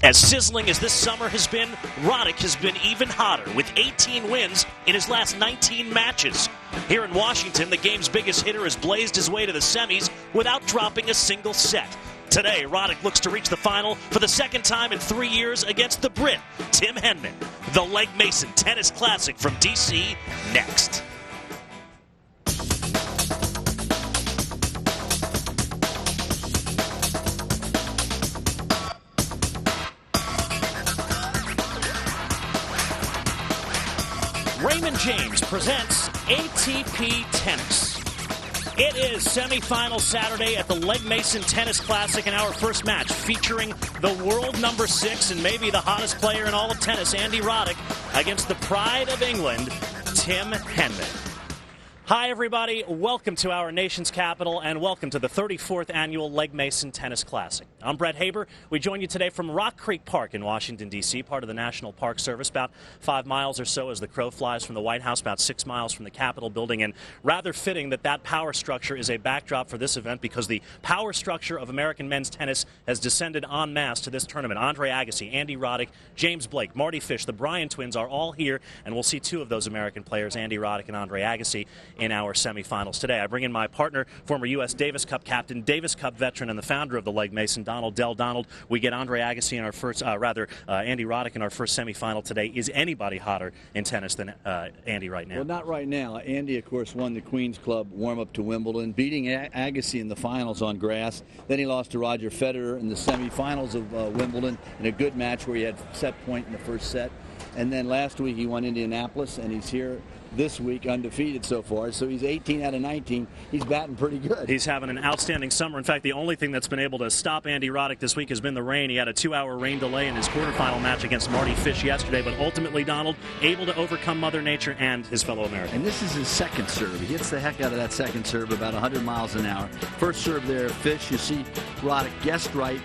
As sizzling as this summer has been, Roddick has been even hotter with 18 wins in his last 19 matches. Here in Washington, the game's biggest hitter has blazed his way to the semis without dropping a single set. Today, Roddick looks to reach the final for the second time in 3 years against the Brit, Tim Henman. The Legg Mason Tennis Classic from D.C. next. Raymond James presents ATP Tennis. It is semifinal Saturday at the Legg Mason Tennis Classic, and our first match featuring the world number 6 and maybe the hottest player in all of tennis, Andy Roddick, against the pride of England, Tim Henman. Hi, everybody. Welcome to our nation's capital, and welcome to the 34th Annual Legg Mason Tennis Classic. I'm Brett Haber. We join you today from Rock Creek Park in Washington, D.C., part of the National Park Service, about 5 miles or so as the crow flies from the White House, about 6 miles from the Capitol building, and rather fitting that that power structure is a backdrop for this event because the power structure of American men's tennis has descended en masse to this tournament. Andre Agassi, Andy Roddick, James Blake, Marty Fish, the Bryan twins are all here, and we'll see 2 of those American players, Andy Roddick and Andre Agassi, in our semifinals today. I bring in my partner, former U.S. Davis Cup captain, Davis Cup veteran, and the founder of the Legg Mason, Donald Dell. Donald, we get Andre Agassi in our first, Andy Roddick in our first semifinal today. Is anybody hotter in tennis than Andy right now? Well, not right now. Andy, of course, won the Queen's Club warm-up to Wimbledon, beating Agassi in the finals on grass. Then he lost to Roger Federer in the semifinals of Wimbledon in a good match where he had set point in the first set. And then last week he won Indianapolis, and he's here this week undefeated so far. So he's 18 out of 19. He's batting pretty good. He's having an outstanding summer. In fact, the only thing that's been able to stop Andy Roddick this week has been the rain. He had a 2-hour rain delay in his quarterfinal match against Marty Fish yesterday, but ultimately, Donald, able to overcome Mother Nature and his fellow Americans. And this is his second serve. He hits the heck out of that second serve about 100 miles an hour. First serve there, Fish. You see Roddick guessed right,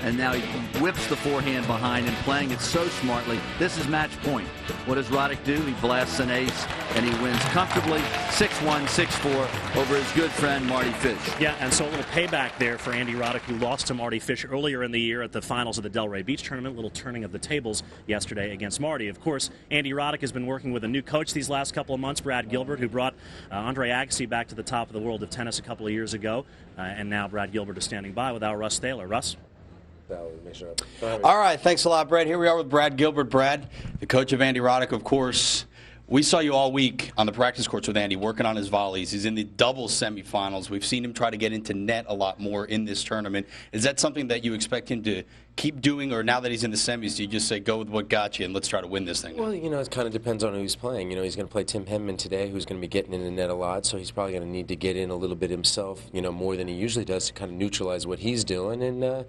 and now he whips the forehand behind and playing it so smartly. This is match point. What does Roddick do? He blasts an ace, and he wins comfortably 6-1, 6-4 over his good friend Marty Fish. Yeah, and so a little payback there for Andy Roddick, who lost to Marty Fish earlier in the year at the finals of the Delray Beach tournament. Little turning of the tables yesterday against Marty. Of course, Andy Roddick has been working with a new coach these last couple of months, Brad Gilbert, who brought Andre Agassi back to the top of the world of tennis a couple of years ago. And now Brad Gilbert is standing by with our Russ Thaler. Russ? All right, thanks a lot, Brad. Here we are with Brad Gilbert. Brad, the coach of Andy Roddick, of course. We saw you all week on the practice courts with Andy working on his volleys. He's in the doubles semifinals. We've seen him try to get into net a lot more in this tournament. Is that something that you expect him to keep doing, or now that he's in the semis, do you just say go with what got you and let's try to win this thing? Well, it kind of depends on who he's playing. He's going to play Tim Henman today, who's going to be getting in the net a lot, so he's probably going to need to get in a little bit himself, more than he usually does to kind of neutralize what he's doing. And,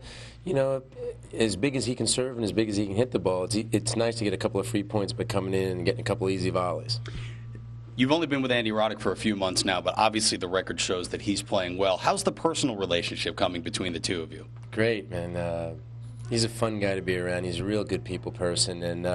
as big as he can serve and as big as he can hit the ball, it's nice to get a couple of free points by coming in and getting a couple of easy volleys. You've only been with Andy Roddick for a few months now, but obviously the record shows that he's playing well. How's the personal relationship coming between the two of you? Great, man. He's a fun guy to be around. He's a real good people person, and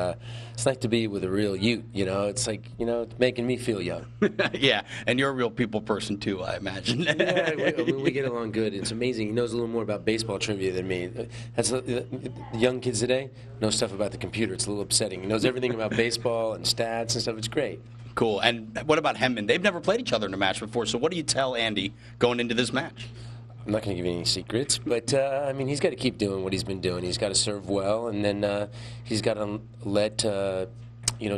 it's nice to be with a real Ute. It's like, it's making me feel young. Yeah, and you're a real people person too, I imagine. Yeah, we get along good. It's amazing. He knows a little more about baseball trivia than me. That's the young kids today know stuff about the computer. It's a little upsetting. He knows everything about baseball and stats and stuff. It's great. Cool. And what about Henman? They've never played each other in a match before, so what do you tell Andy going into this match? I'm not going to give you any secrets, but, he's got to keep doing what he's been doing. He's got to serve well, and then he's got to let,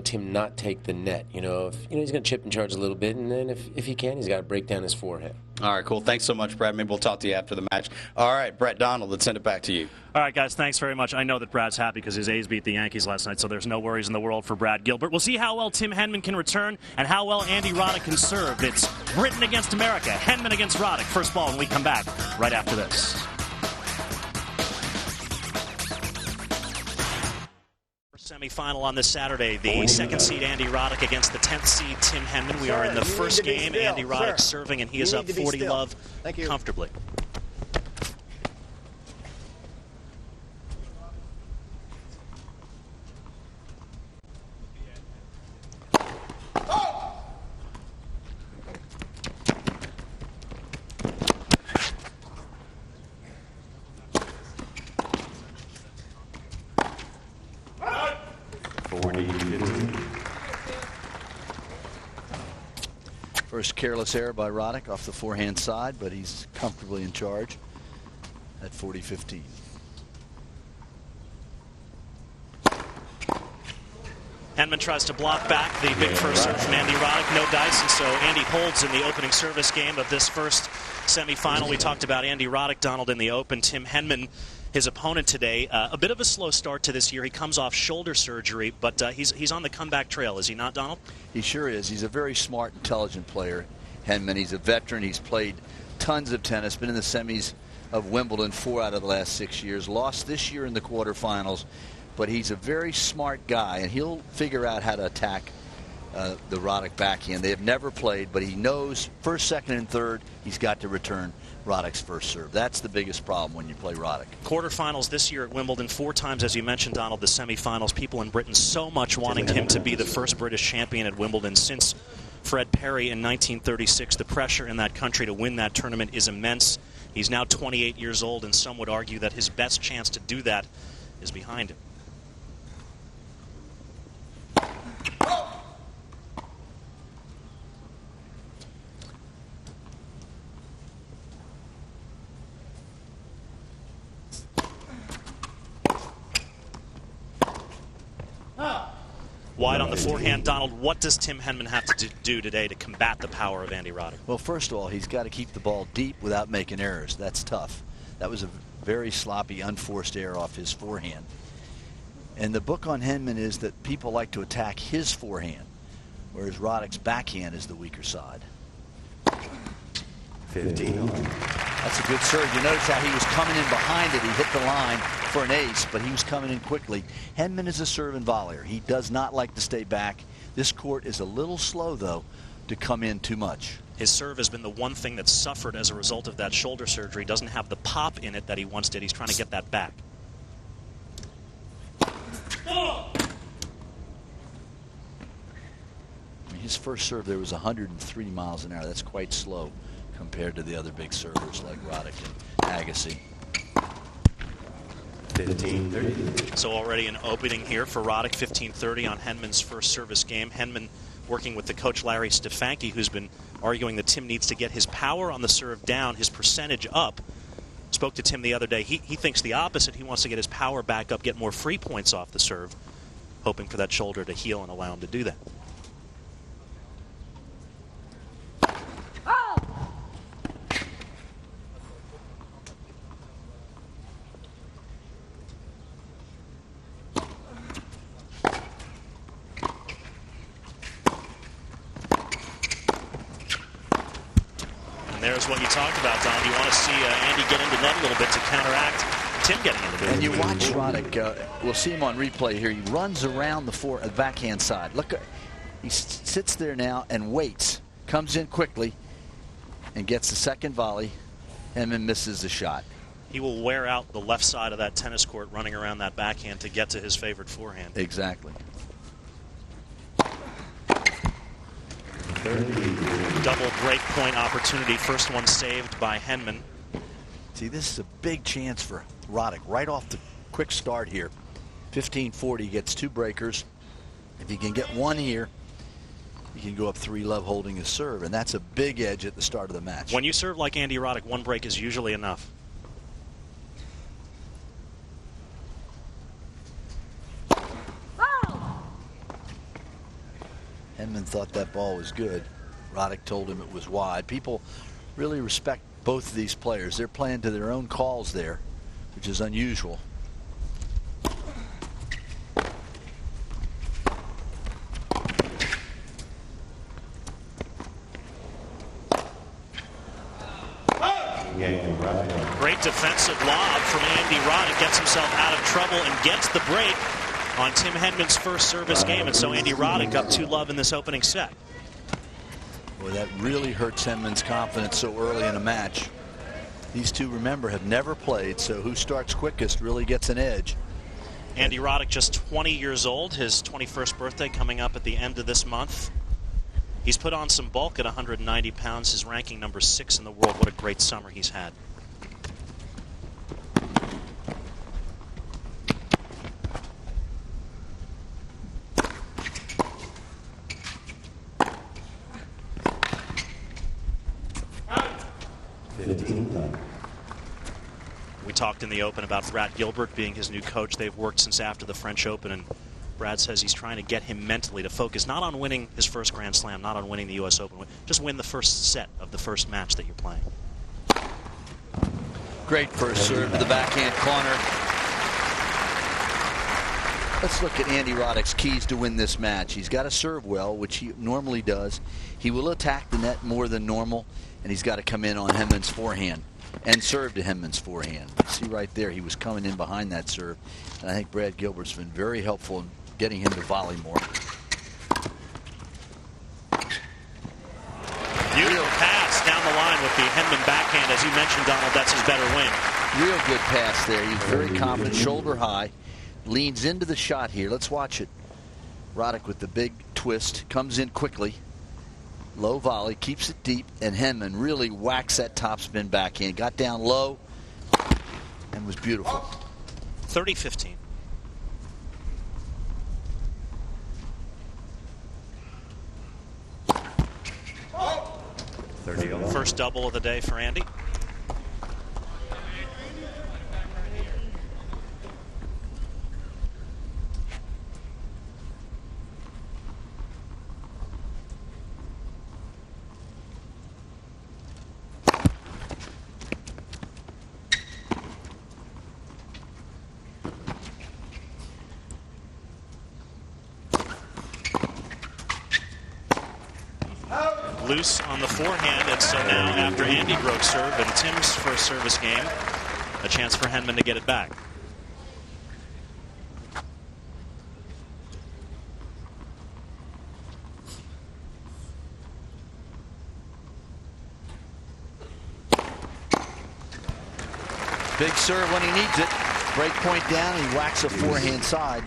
Tim not take the net. He's going to chip and charge a little bit, and then if he can, he's got to break down his forehead. All right, cool. Thanks so much, Brad. Maybe we'll talk to you after the match. All right, Brett, Donald, let's send it back to you. All right, guys, thanks very much. I know that Brad's happy because his A's beat the Yankees last night, so there's no worries in the world for Brad Gilbert. We'll see how well Tim Henman can return and how well Andy Roddick can serve. It's Britain against America, Henman against Roddick. First ball when we come back right after this. Semi-final on this Saturday, the second seed Andy Roddick against the 10th seed Tim Henman. We are in the first game. Andy Roddick serving, and he is up 40-love comfortably. First careless error by Roddick off the forehand side, but he's comfortably in charge at 40-15. Henman tries to block back the big first serve from Andy Roddick. No dice, and so Andy holds in the opening service game of this first semifinal. We talked about Andy Roddick, Donald, in the Open. Tim Henman, his opponent today, a bit of a slow start to this year. He comes off shoulder surgery, but he's on the comeback trail, is he not, Donald? He sure is. He's a very smart, intelligent player, Henman. He's a veteran. He's played tons of tennis, been in the semis of Wimbledon 4 out of the last 6 years. Lost this year in the quarterfinals. But he's a very smart guy, and he'll figure out how to attack the Roddick backhand. They have never played, but he knows first, second, and third, he's got to return Roddick's first serve. That's the biggest problem when you play Roddick. Quarterfinals this year at Wimbledon, 4 times, as you mentioned, Donald, the semifinals. People in Britain so much wanting him to be the first British champion at Wimbledon since Fred Perry in 1936. The pressure in that country to win that tournament is immense. He's now 28 years old, and some would argue that his best chance to do that is behind him. Wide on the forehand, Donald. What does Tim Henman have to do today to combat the power of Andy Roddick? Well, first of all, he's got to keep the ball deep without making errors. That's tough. That was a very sloppy, unforced error off his forehand. And the book on Henman is that people like to attack his forehand, whereas Roddick's backhand is the weaker side. 15. That's a good serve. You notice how he was coming in behind it. He hit the line for an ace, but he was coming in quickly. Henman is a serve and volleyer. He does not like to stay back. This court is a little slow, though, to come in too much. His serve has been the one thing that's suffered as a result of that shoulder surgery. Doesn't have the pop in it that he once did. He's trying to get that back. His first serve there was 103 miles an hour. That's quite slow compared to the other big servers like Roddick and Agassi. 15-30. So already an opening here for Roddick, 15-30 on Henman's first service game. Henman working with the coach Larry Stefanki, who's been arguing that Tim needs to get his power on the serve down, his percentage up. Spoke to Tim the other day. He thinks the opposite. He wants to get his power back up, get more free points off the serve, hoping for that shoulder to heal and allow him to do that. There's what you talked about, Don. You want to see Andy get into net a little bit to counteract Tim getting into net. And you watch Roddick, we'll see him on replay here. He runs around the backhand side. Look, he sits there now and waits. Comes in quickly and gets the second volley and then misses the shot. He will wear out the left side of that tennis court running around that backhand to get to his favorite forehand. Exactly. Double break point opportunity. First one saved by Henman. See, this is a big chance for Roddick right off the quick start here. 15-40, gets 2 breakers. If he can get one here, he can go up 3-love holding his serve, and that's a big edge at the start of the match. When you serve like Andy Roddick, 1 break is usually enough. Henman thought that ball was good. Roddick told him it was wide. People really respect both of these players. They're playing to their own calls there, which is unusual. Great defensive lob from Andy Roddick. Gets himself out of trouble and gets the break on Tim Henman's first service game. And so Andy Roddick up 2-love in this opening set. Boy, that really hurts Henman's confidence so early in a match. These two, remember, have never played, so who starts quickest really gets an edge. Andy Roddick, just 20 years old, his 21st birthday coming up at the end of this month. He's put on some bulk at 190 pounds. His ranking number 6 in the world. What a great summer he's had. talked in the Open about Brad Gilbert being his new coach. They've worked since after the French Open, and Brad says he's trying to get him mentally to focus not on winning his first Grand Slam, not on winning the U.S. Open, just win the first set of the first match that you're playing. Great first serve to the backhand corner. Let's look at Andy Roddick's keys to win this match. He's got to serve well, which he normally does. He will attack the net more than normal, and he's got to come in on Henman's forehand and serve to Henman's forehand. See right there, he was coming in behind that serve. And I think Brad Gilbert's been very helpful in getting him to volley more. Beautiful pass down the line with the Henman backhand. As you mentioned, Donald, that's his better wing. Real good pass there. He's very confident, shoulder high. Leans into the shot here. Let's watch it. Roddick with the big twist. Comes in quickly. Low volley. Keeps it deep. And Henman really whacks that topspin backhand. Got down low and was beautiful. 30-15. First double of the day for Andy. Loose on the forehand, and so now after Andy broke serve and Tim's first service game, a chance for Henman to get it back. Big serve when he needs it. Break point down, he whacks a forehand side.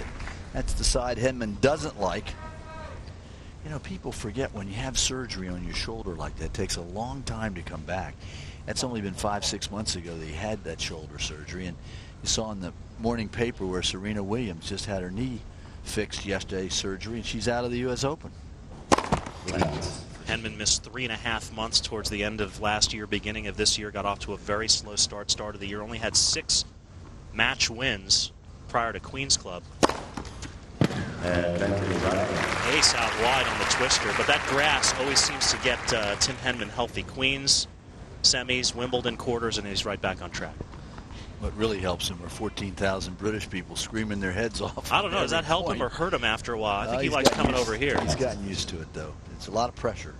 That's the side Henman doesn't like. You know, people forget when you have surgery on your shoulder like that, it takes a long time to come back. That's only been 5-6 months ago that he had that shoulder surgery. And you saw in the morning paper where Serena Williams just had her knee fixed yesterday, surgery, and she's out of the U.S. Open. Henman missed 3.5 months towards the end of last year, beginning of this year. Got off to a very slow start of the year. Only had 6 match wins prior to Queen's Club. Ace out wide on the twister, but that grass always seems to get Tim Henman healthy. Queens, semis, Wimbledon quarters, and he's right back on track. What really helps him are 14,000 British people screaming their heads off. I don't know, does that help him or hurt him after a while? I think he likes coming over here. He's gotten used to it, though. It's a lot of pressure.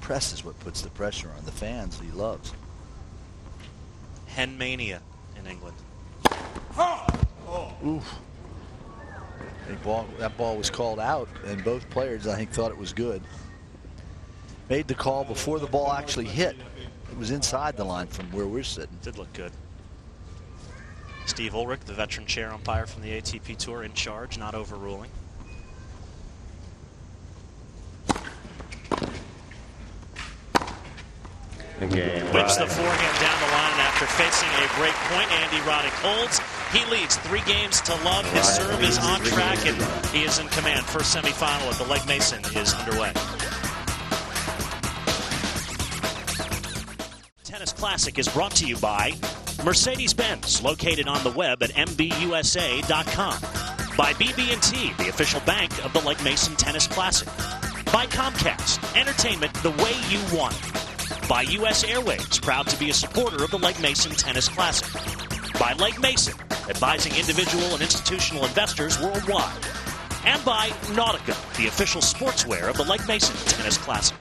Press is what puts the pressure on the fans he loves. Henmania in England. Oof. That ball was called out, and both players, I think, thought it was good. Made the call before the ball actually hit. It was inside the line from where we're sitting. Did look good. Steve Ulrich, the veteran chair umpire from the ATP Tour, in charge, not overruling. Whips the forehand down the line, and after facing a break point, Andy Roddick holds. He leads 3 games to love. His serve is on track, and he is in command. First semifinal at the Legg Mason is underway. Tennis Classic is brought to you by Mercedes-Benz, located on the web at mbusa.com. By BB&T, the official bank of the Legg Mason Tennis Classic. By Comcast, entertainment the way you want it. By U.S. Airways, proud to be a supporter of the Legg Mason Tennis Classic. By Legg Mason, advising individual and institutional investors worldwide. And by Nautica, the official sportswear of the Legg Mason Tennis Classic.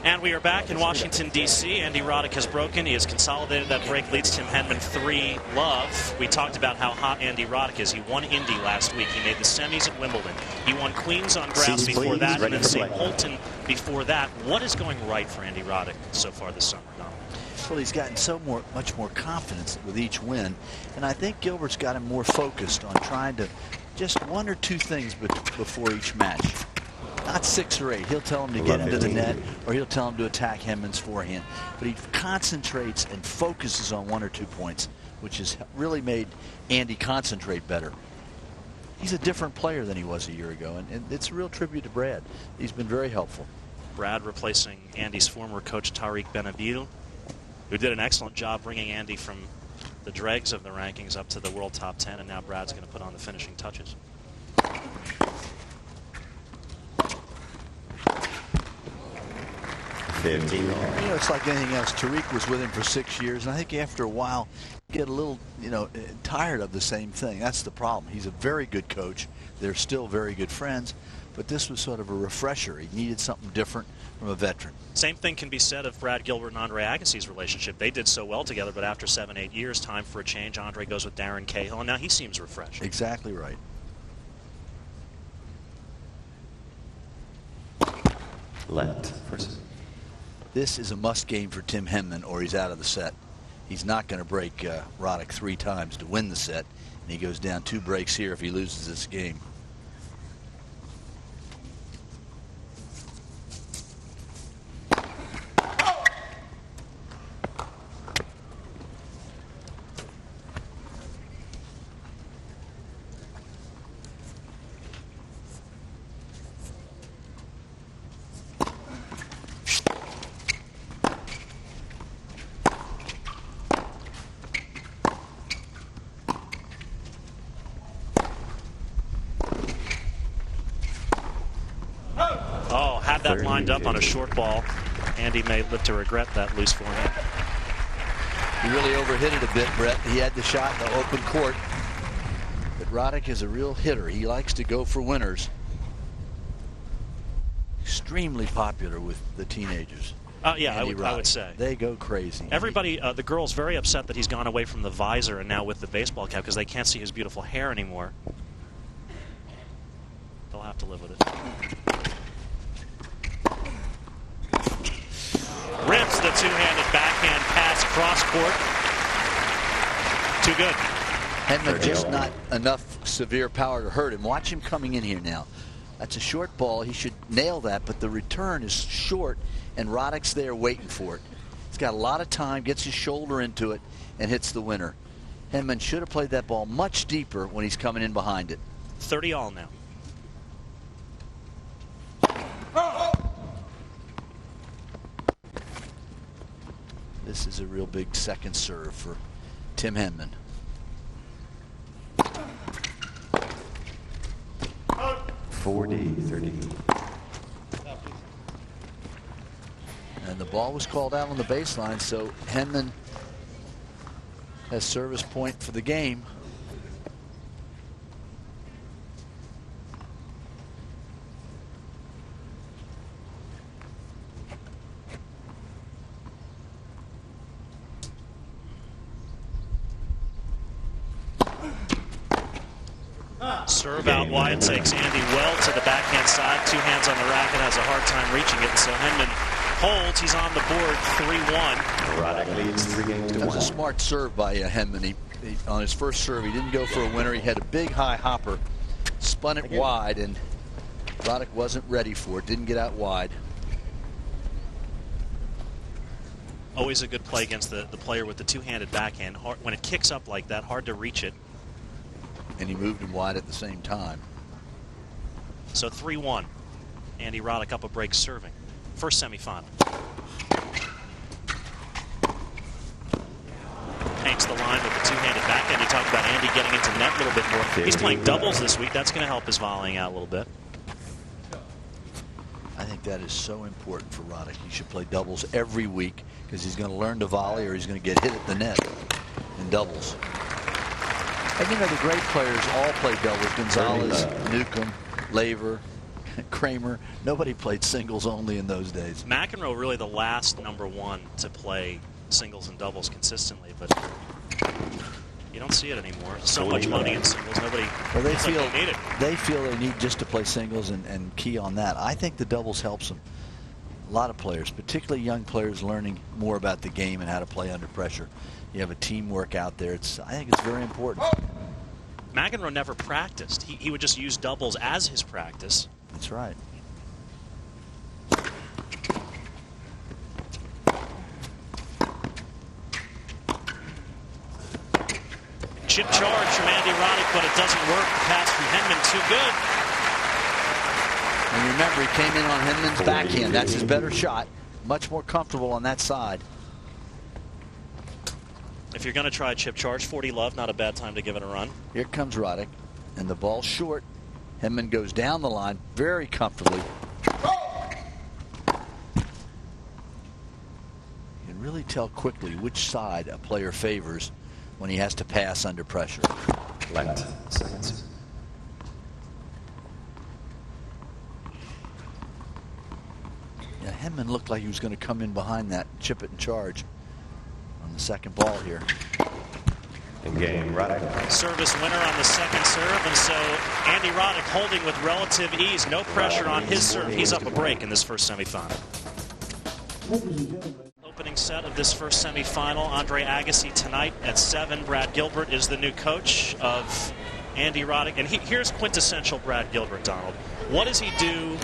And we are back in Washington, D.C. Andy Roddick has broken. He has consolidated that break, leads Tim Henman 3-love. We talked about how hot Andy Roddick is. He won Indy last week. He made the semis at Wimbledon. He won Queens on grass before that, and then St. Polten before that. What is going right for Andy Roddick so far this summer, Donald? Well, he's gotten much more confidence with each win, and I think Gilbert's got him more focused on trying to just 1 or 2 things before each match. Not 6 or 8. He'll tell him to get into the net, or he'll tell him to attack Henman's forehand. But he concentrates and focuses on 1 or 2 points, which has really made Andy concentrate better. He's a different player than he was a year ago, and it's a real tribute to Brad. He's been very helpful. Brad replacing Andy's former coach, Tariq Benavidez. who did an excellent job bringing Andy from the dregs of the rankings up to the world top 10, and now Brad's going to put on the finishing touches. It's like anything else. Tariq was with him for 6 years, and I think after a while, you get a little, tired of the same thing. That's the problem. He's a very good coach. They're still very good friends, but this was sort of a refresher. He needed something different from a veteran. Same thing can be said of Brad Gilbert and Andre Agassi's relationship. They did so well together, but after 7-8 years, time for a change. Andre goes with Darren Cahill, and now he seems refreshed. Exactly right. Left. First. This is a must game for Tim Henman, or he's out of the set. He's not going to break Roddick 3 times to win the set, and he goes down 2 breaks here if he loses this game. That lined up on a short ball. Andy may live to regret that loose forehand. He really overhit it a bit, Brett. He had the shot in the open court. But Roddick is a real hitter. He likes to go for winners. Extremely popular with the teenagers. Yeah, I would say. They go crazy. Everybody, the girl's very upset that he's gone away from the visor and now with the baseball cap because they can't see his beautiful hair anymore. They'll have to live with it. Rips the two-handed backhand pass cross court. Too good. Henman just not enough severe power to hurt him. Watch him coming in here now. That's a short ball. He should nail that, but the return is short, and Roddick's there waiting for it. He's got a lot of time, gets his shoulder into it, and hits the winner. Henman should have played that ball much deeper when he's coming in behind it. 30 all now. This is a real big second serve for Tim Henman. And the ball was called out on the baseline, so Henman has service point for the game. Serve out wide, takes Andy well to the backhand side. 2 hands on the racket, has a hard time reaching it. And so Henman holds. He's on the board, 3-1. Roddick leads 3 games to 1. That was a smart serve by Henman. He, on his first serve, he didn't go for a winner. He had a big high hopper, spun it wide, and Roddick wasn't ready for it. Didn't get out wide. Always a good play against the player with the two-handed backhand. Hard, when it kicks up like that, hard to reach it. And he moved him wide at the same time. So 3-1. Andy Roddick up a break serving. First semifinal. Paints the line with the two-handed backhand. You talked about Andy getting into net a little bit more. He's playing doubles this week. That's going to help his volleying out a little bit. I think that is so important for Roddick. He should play doubles every week because he's going to learn to volley or he's going to get hit at the net in doubles. And the great players all play doubles. Gonzalez, Newcomb, Laver, Kramer. Nobody played singles only in those days. McEnroe really the last #1 to play singles and doubles consistently, but you don't see it anymore. So much money in singles. Nobody they feel they need just to play singles and key on that. I think the doubles helps them. A lot of players, particularly young players, learning more about the game and how to play under pressure. You have a teamwork out there. I think it's very important. McEnroe never practiced. He would just use doubles as his practice. That's right. Chip charge from Andy Roddick, but it doesn't work. The pass from Henman too good. And remember, he came in on Henman's backhand. That's his better shot. Much more comfortable on that side. If you're going to try a chip charge, 40 love, not a bad time to give it a run. Here comes Roddick, and the ball's short. Henman goes down the line very comfortably. You can really tell quickly which side a player favors when he has to pass under pressure. Left. Seconds. Yeah, Henman looked like he was going to come in behind that, chip it and charge on the second ball here. In game, Roddick. Service winner on the second serve, and so Andy Roddick holding with relative ease. No pressure on his serve. He's up a break in this first semifinal. Opening set of this first semifinal, Andre Agassi tonight at 7. Brad Gilbert is the new coach of Andy Roddick. And here's quintessential Brad Gilbert, Donald. What does he do,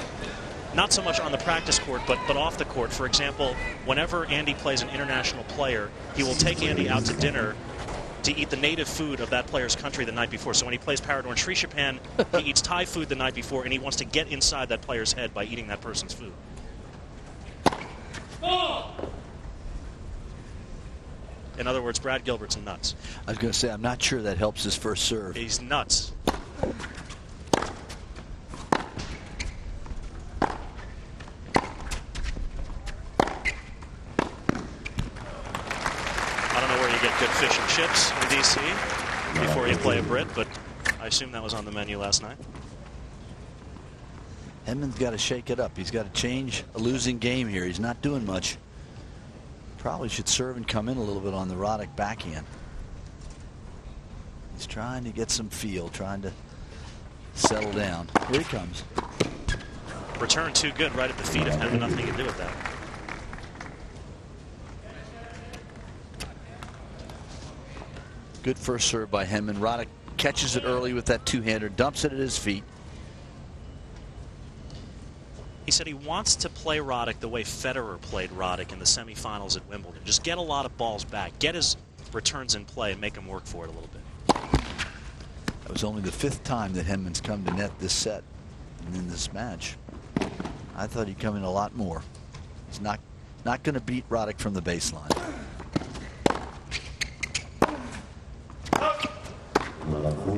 not so much on the practice court, but off the court? For example, whenever Andy plays an international player, he will take Andy out to dinner to eat the native food of that player's country the night before. So when he plays Paradorn Sri Japan, he eats Thai food the night before, and he wants to get inside that player's head by eating that person's food. In other words, Brad Gilbert's nuts. I was going to say, I'm not sure that helps his first serve. He's nuts. Good fish and chips in D.C. before you play a Brit, but I assume that was on the menu last night. Henman's got to shake it up. He's got to change a losing game here. He's not doing much. Probably should serve and come in a little bit on the Roddick backhand. He's trying to get some feel, trying to settle down. Here he comes. Return too good right at the feet of Henman. Nothing to do with that. Good first serve by Henman. Roddick catches it early with that two-hander, dumps it at his feet. He said he wants to play Roddick the way Federer played Roddick in the semifinals at Wimbledon. Just get a lot of balls back, get his returns in play, and make him work for it a little bit. That was only the 5th time that Henman's come to net this set and in this match. I thought he'd come in a lot more. He's not going to beat Roddick from the baseline.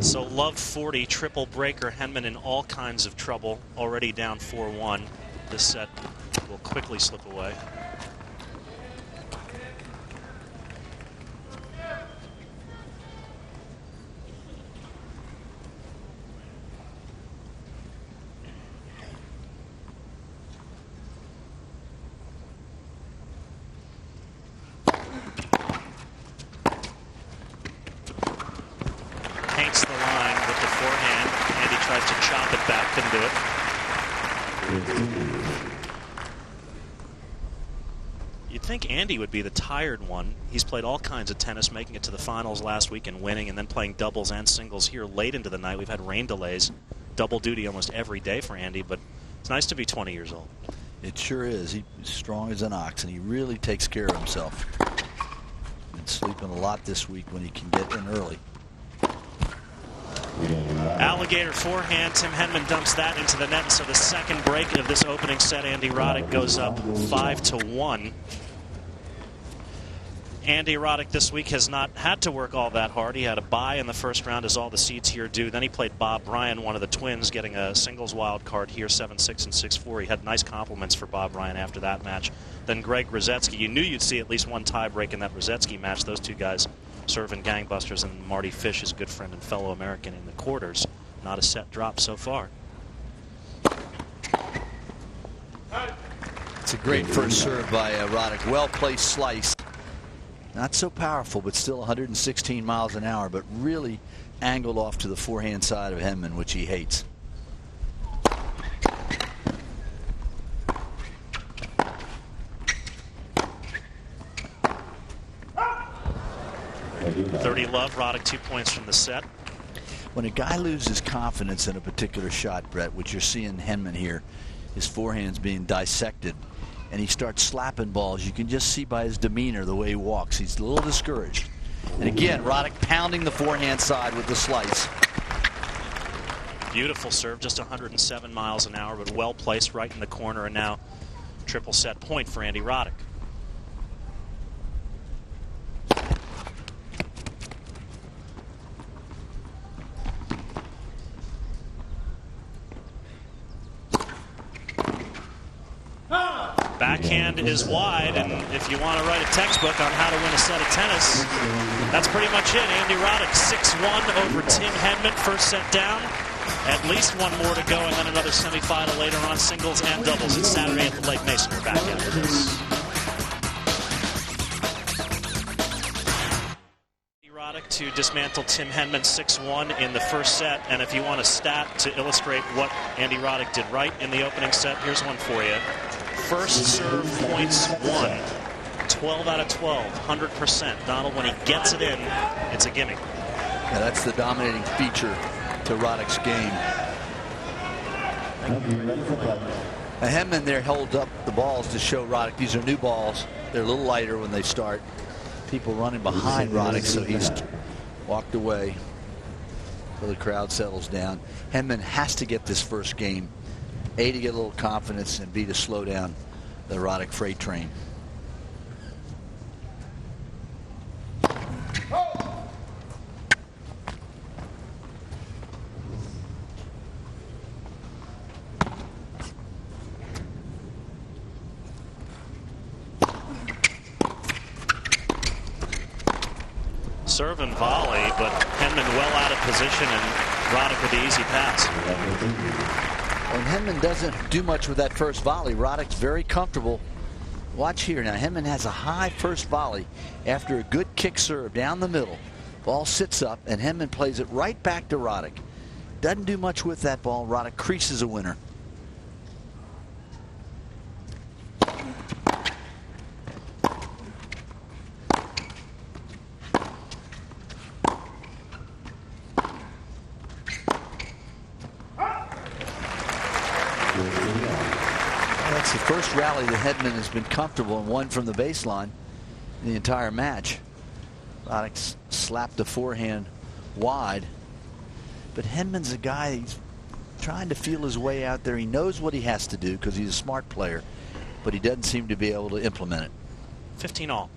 So love 40, triple breaker. Henman in all kinds of trouble, already down 4-1. This set will quickly slip away. Paints the line with the forehand. Andy tries to chop it back, couldn't do it. You'd think Andy would be the tired one. He's played all kinds of tennis, making it to the finals last week and winning, and then playing doubles and singles here late into the night. We've had rain delays, double duty almost every day for Andy, but it's nice to be 20 years old. It sure is. He's strong as an ox, and he really takes care of himself. Been sleeping a lot this week when he can get in early. Alligator forehand. Tim Henman dumps that into the net. And so the second break of this opening set, Andy Roddick goes up 5-1. Andy Roddick this week has not had to work all that hard. He had a bye in the first round, as all the seeds here do. Then he played Bob Bryan, one of the twins, getting a singles wild card here, 7-6 and 6-4. He had nice compliments for Bob Bryan after that match. Then Greg Rosetsky. You knew you'd see at least one tie break in that Rosetsky match. Those two guys serving gangbusters, and Marty Fish, his good friend and fellow American, in the quarters. Not a set drop so far. It's a great first serve by Roddick. Well-placed slice. Not so powerful, but still 116 miles an hour, but really angled off to the forehand side of Henman, which he hates. 30 love. Roddick 2 points from the set. When a guy loses confidence in a particular shot, Brett, which you're seeing Henman here, his forehand's being dissected, and he starts slapping balls, you can just see by his demeanor the way he walks. He's a little discouraged. And again, Roddick pounding the forehand side with the slice. Beautiful serve, just 107 miles an hour, but well placed right in the corner, and now triple set point for Andy Roddick. Backhand is wide, and if you want to write a textbook on how to win a set of tennis, that's pretty much it. Andy Roddick 6-1 over Tim Henman, first set down. At least one more to go, and then another semifinal later on, singles and doubles. It's Saturday at the Lake Mason. We're back after this. Roddick to dismantle Tim Henman 6-1 in the first set. And if you want a stat to illustrate what Andy Roddick did right in the opening set, here's one for you. First serve points won. 12 out of 12, 100%. Donald, when he gets it in, it's a gimme. Yeah, that's the dominating feature to Roddick's game. Henman there held up the balls to show Roddick these are new balls. They're a little lighter when they start. People running behind Roddick, so he's walked away until the crowd settles down. Henman has to get this first game, A, to get a little confidence, and B, to slow down the Roddick freight train. Serve and volley, but Henman well out of position, and Roddick with the easy pass. And Henman doesn't do much with that first volley. Roddick's very comfortable. Watch here now. Henman has a high first volley after a good kick serve down the middle. Ball sits up, and Henman plays it right back to Roddick. Doesn't do much with that ball. Roddick creases a winner. That's the first rally that Henman has been comfortable and won from the baseline in the entire match. Roddick slapped the forehand wide, but Henman's a guy, he's trying to feel his way out there. He knows what he has to do because he's a smart player, but he doesn't seem to be able to implement it. 15 all.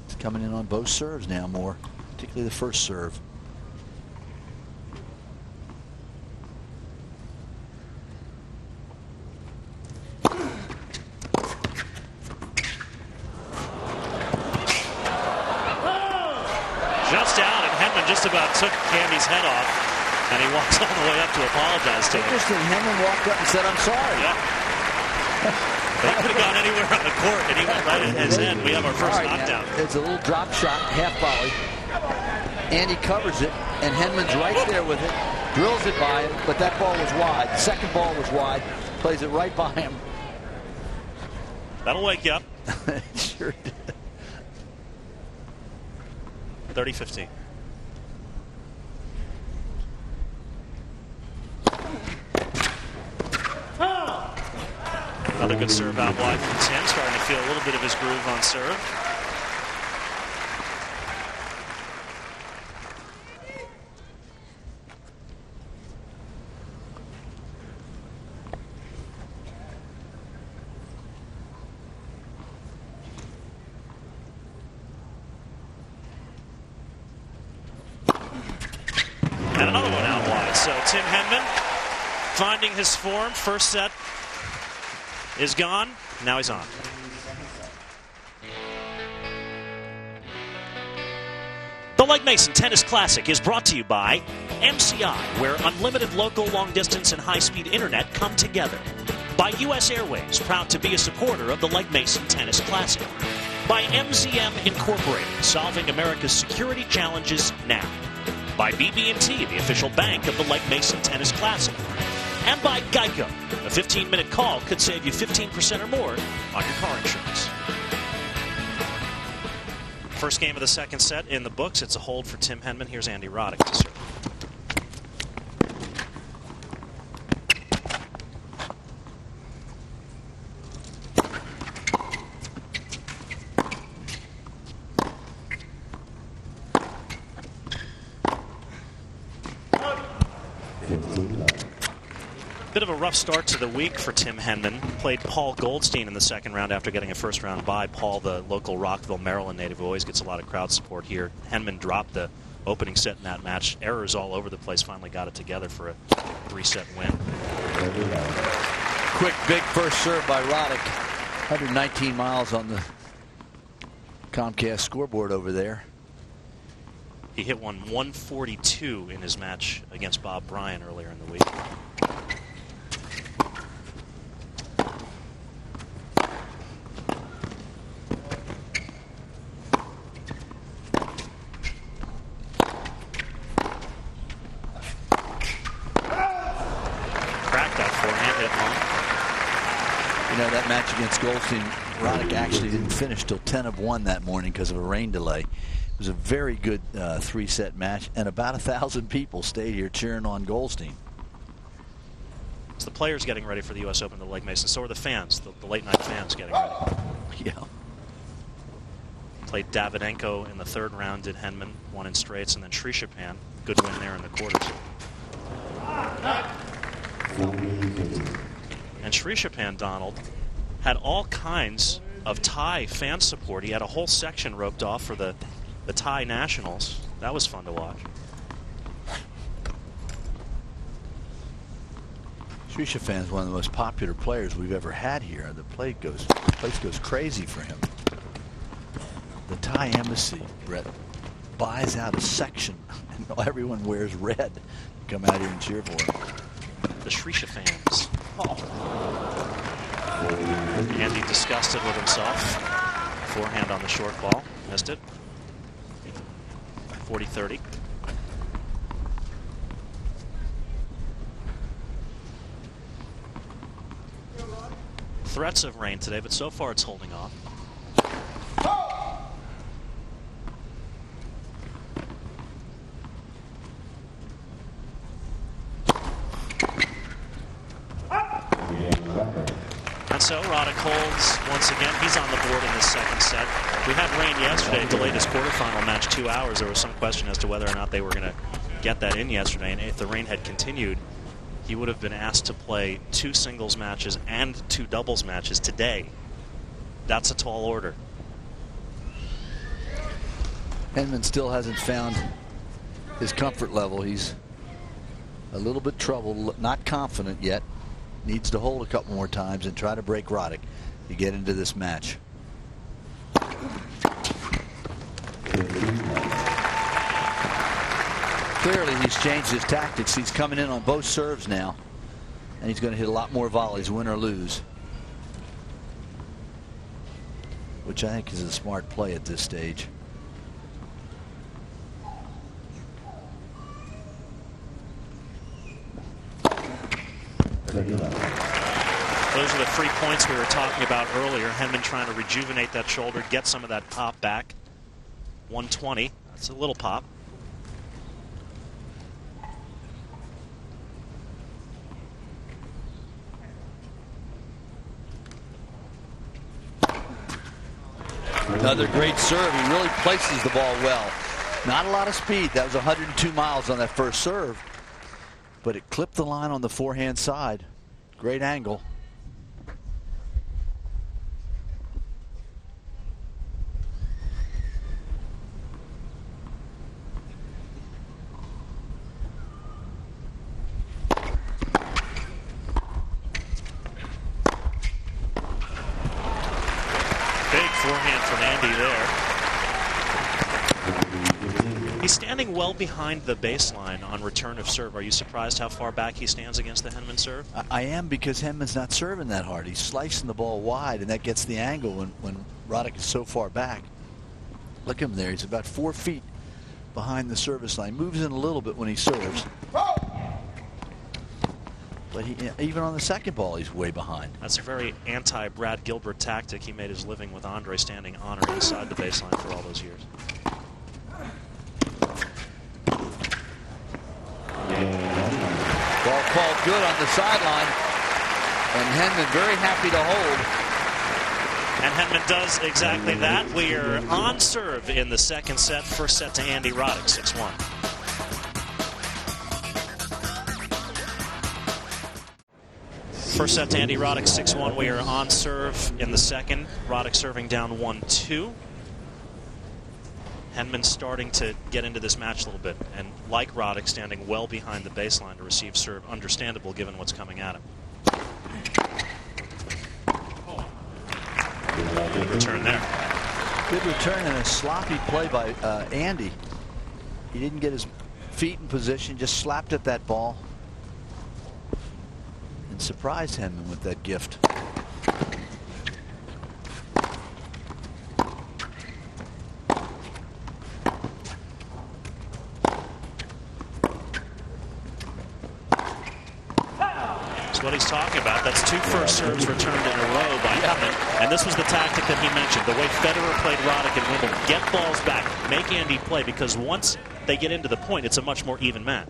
It's coming in on both serves now more, particularly the first serve. Just out, and Henman just about took Cammy's head off, and he walks all the way up to apologize to him. Interesting, Henman walked up and said, "I'm sorry." Yeah. He could have gone anywhere on the court, and he went right in his head. We have our first knockdown. It's a little drop shot, half volley. Andy covers it, and Henman's right there with it. Drills it by him, but that ball was wide. The second ball was wide. Plays it right by him. That'll wake you up. Sure did. 30-15. Another good serve out wide from Tim, starting to feel a little bit of his groove on serve. And another one out wide. So Tim Henman finding his form. First set is gone. Now he's on. The Lake Mason Tennis Classic is brought to you by MCI, where unlimited local, long distance, and high-speed internet come together. By US Airways, proud to be a supporter of the Lake Mason Tennis Classic. By MZM Incorporated, solving America's security challenges now. By BB&T, the official bank of the Lake Mason Tennis Classic. And by Geico. A 15-minute call could save you 15% or more on your car insurance. First game of the second set in the books. It's a hold for Tim Henman. Here's Andy Roddick to serve. Bit of a rough start to the week for Tim Henman. Played Paul Goldstein in the second round after getting a first round bye. Paul, the local Rockville, Maryland native, who always gets a lot of crowd support here. Henman dropped the opening set in that match. Errors all over the place. Finally got it together for a 3-set win. Quick, big first serve by Roddick. 119 miles on the Comcast scoreboard over there. He hit one 142 in his match against Bob Bryan earlier in the week. Cracked that forehand, hit long. You know, that match against Goldstein, Roddick actually didn't finish till 10 of 1 that morning because of a rain delay. It was a very good 3-set match, and about 1,000 people stayed here cheering on Goldstein. It's the players getting ready for the U.S. Open, the Legg Mason. So are the fans, the late-night fans getting ready. Yeah. Played Davydenko in the 3rd round, did Henman, won in straights, and then Srishapan, good win there in the quarters. And Srishapan, Donald, had all kinds of Thai fan support. He had a whole section roped off for the Thai Nationals. That was fun to watch. Srishapan is one of the most popular players we've ever had here. The place goes crazy for him. The Thai embassy, Brett, buys out a section, and everyone wears red to come out here and cheer for him. The Srishapans. Andy disgusted with himself. Forehand on the short ball. Missed it. 40-30. Threats of rain today, but so far it's holding off. And so Roddick holds once again. He's on the board in this 2nd set. We had rain yesterday, delayed his quarterfinal match 2 hours. There was some question as to whether or not they were going to get that in yesterday. And if the rain had continued, he would have been asked to play 2 singles matches and 2 doubles matches today. That's a tall order. Henman still hasn't found his comfort level. He's a little bit troubled, not confident yet. Needs to hold a couple more times and try to break Roddick to get into this match. Clearly he's changed his tactics. He's coming in on both serves now, and he's going to hit a lot more volleys, win or lose, which I think is a smart play at this stage. Those are the 3 points we were talking about earlier. Henman trying to rejuvenate that shoulder, get some of that pop back. 120. That's a little pop. Another great serve. He really places the ball well. Not a lot of speed. That was 102 miles on that first serve, but it clipped the line on the forehand side. Great angle. Big forehand from Andy there. He's standing well behind the baseline on return of serve. Are you surprised how far back he stands against the Henman serve? I am, because Henman's not serving that hard. He's slicing the ball wide, and that gets the angle when Roddick is so far back. Look at him there. He's about 4 feet behind the service line. Moves in a little bit when he serves. But even on the second ball, he's way behind. That's a very anti-Brad Gilbert tactic. He made his living with Andre standing on or inside the baseline for all those years. Ball called good on the sideline, and Henman very happy to hold. And Henman does exactly that. We are on serve in the 2nd set. First set to Andy Roddick, 6-1. First set to Andy Roddick, 6-1. We are on serve in the 2nd. Roddick serving down 1-2. Henman starting to get into this match a little bit, and like Roddick, standing well behind the baseline to receive serve. Understandable given what's coming at him. Good return there. Good return and a sloppy play by Andy. He didn't get his feet in position, just slapped at that ball and surprised Henman with that gift. What he's talking about. That's 2 first serves returned in a row by Henman. And this was the tactic that he mentioned. The way Federer played Roddick at Wimbledon. Get balls back. Make Andy play, because once they get into the point, it's a much more even match.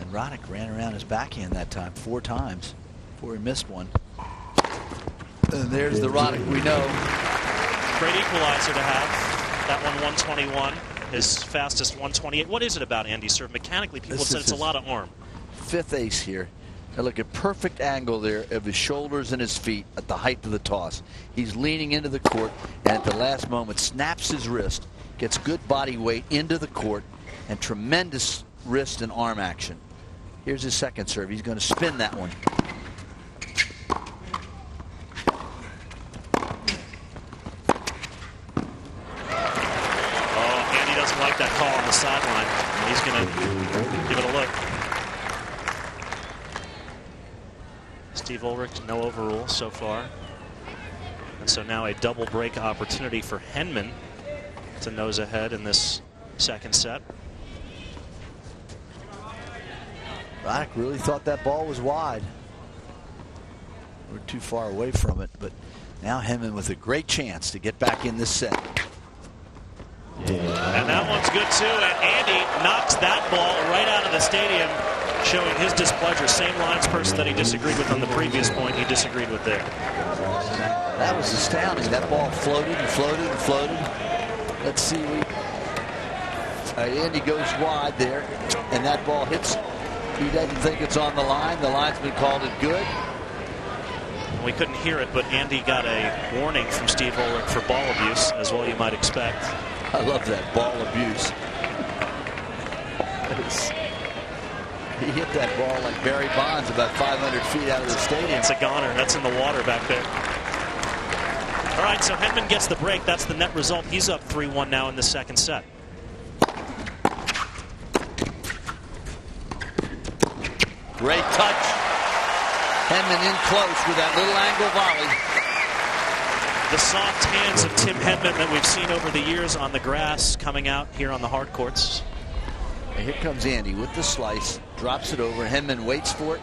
And Roddick ran around his backhand that time 4 times before he missed one. And there's the Roddick we know. Great equalizer to have. That one 121. His fastest 128. What is it about Andy's serve? Mechanically, people have said it's a lot of arm. 5th ace here. Now look at perfect angle there of his shoulders and his feet at the height of the toss. He's leaning into the court, and at the last moment snaps his wrist, gets good body weight into the court, and tremendous wrist and arm action. Here's his second serve. He's going to spin that one. Oh, Andy doesn't like that call on the sideline. He's going to give it a look. Steve Ulrich, no overrule so far. And so now a double break opportunity for Henman to nose ahead in this second set. Roddick really thought that ball was wide. We're too far away from it, but now Henman with a great chance to get back in this set. And that one's good too, and Andy knocks that ball right out of the stadium, showing his displeasure. Same lines person that he disagreed with on the previous point, he disagreed with there. That was astounding. That ball floated and floated and floated. Let's see. Andy goes wide there, and that ball hits. He doesn't think it's on the line. The linesman called it good. We couldn't hear it, but Andy got a warning from Steve Ulrich for ball abuse, as well you might expect. I love that, ball abuse. He hit that ball like Barry Bonds about 500 feet out of the stadium. It's a goner. That's in the water back there. All right, so Henman gets the break. That's the net result. He's up 3-1 now in the second set. Great touch. Henman in close with that little angle volley. The soft hands of Tim Henman that we've seen over the years on the grass coming out here on the hard courts. And here comes Andy with the slice. Drops it over. Henman waits for it.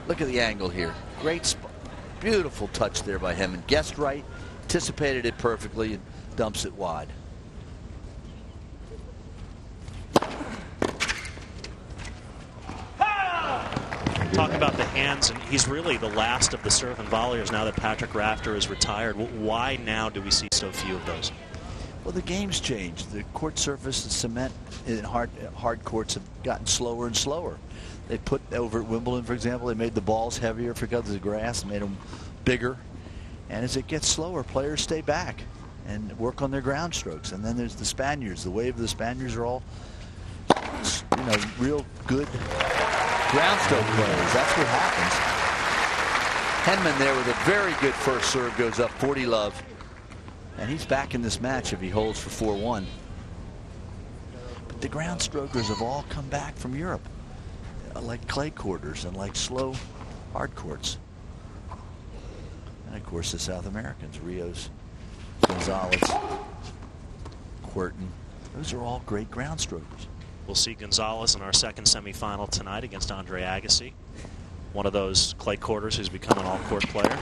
Look at the angle here. Great spot. Beautiful touch there by Henman. Guessed right. Anticipated it perfectly and dumps it wide. Talk about the hands, and he's really the last of the serve and volleyers now that Patrick Rafter is retired. Why now do we see so few of those? Well, the game's changed. The court surface and cement in hard courts have gotten slower and slower. They put over at Wimbledon, for example, they made the balls heavier because of the grass, made them bigger. And as it gets slower, players stay back and work on their ground strokes. And then there's the Spaniards. The wave of the Spaniards are all, real good ground stroke players. That's what happens. Henman there with a very good first serve, goes up 40-love. And he's back in this match if he holds for 4-1. But the ground strokers have all come back from Europe, like clay quarters and like slow hard courts. And of course the South Americans, Rios, Gonzalez, Quirton. Those are all great ground strokers. We'll see Gonzalez in our second semifinal tonight against Andre Agassi, one of those clay quarters who's become an all-court player.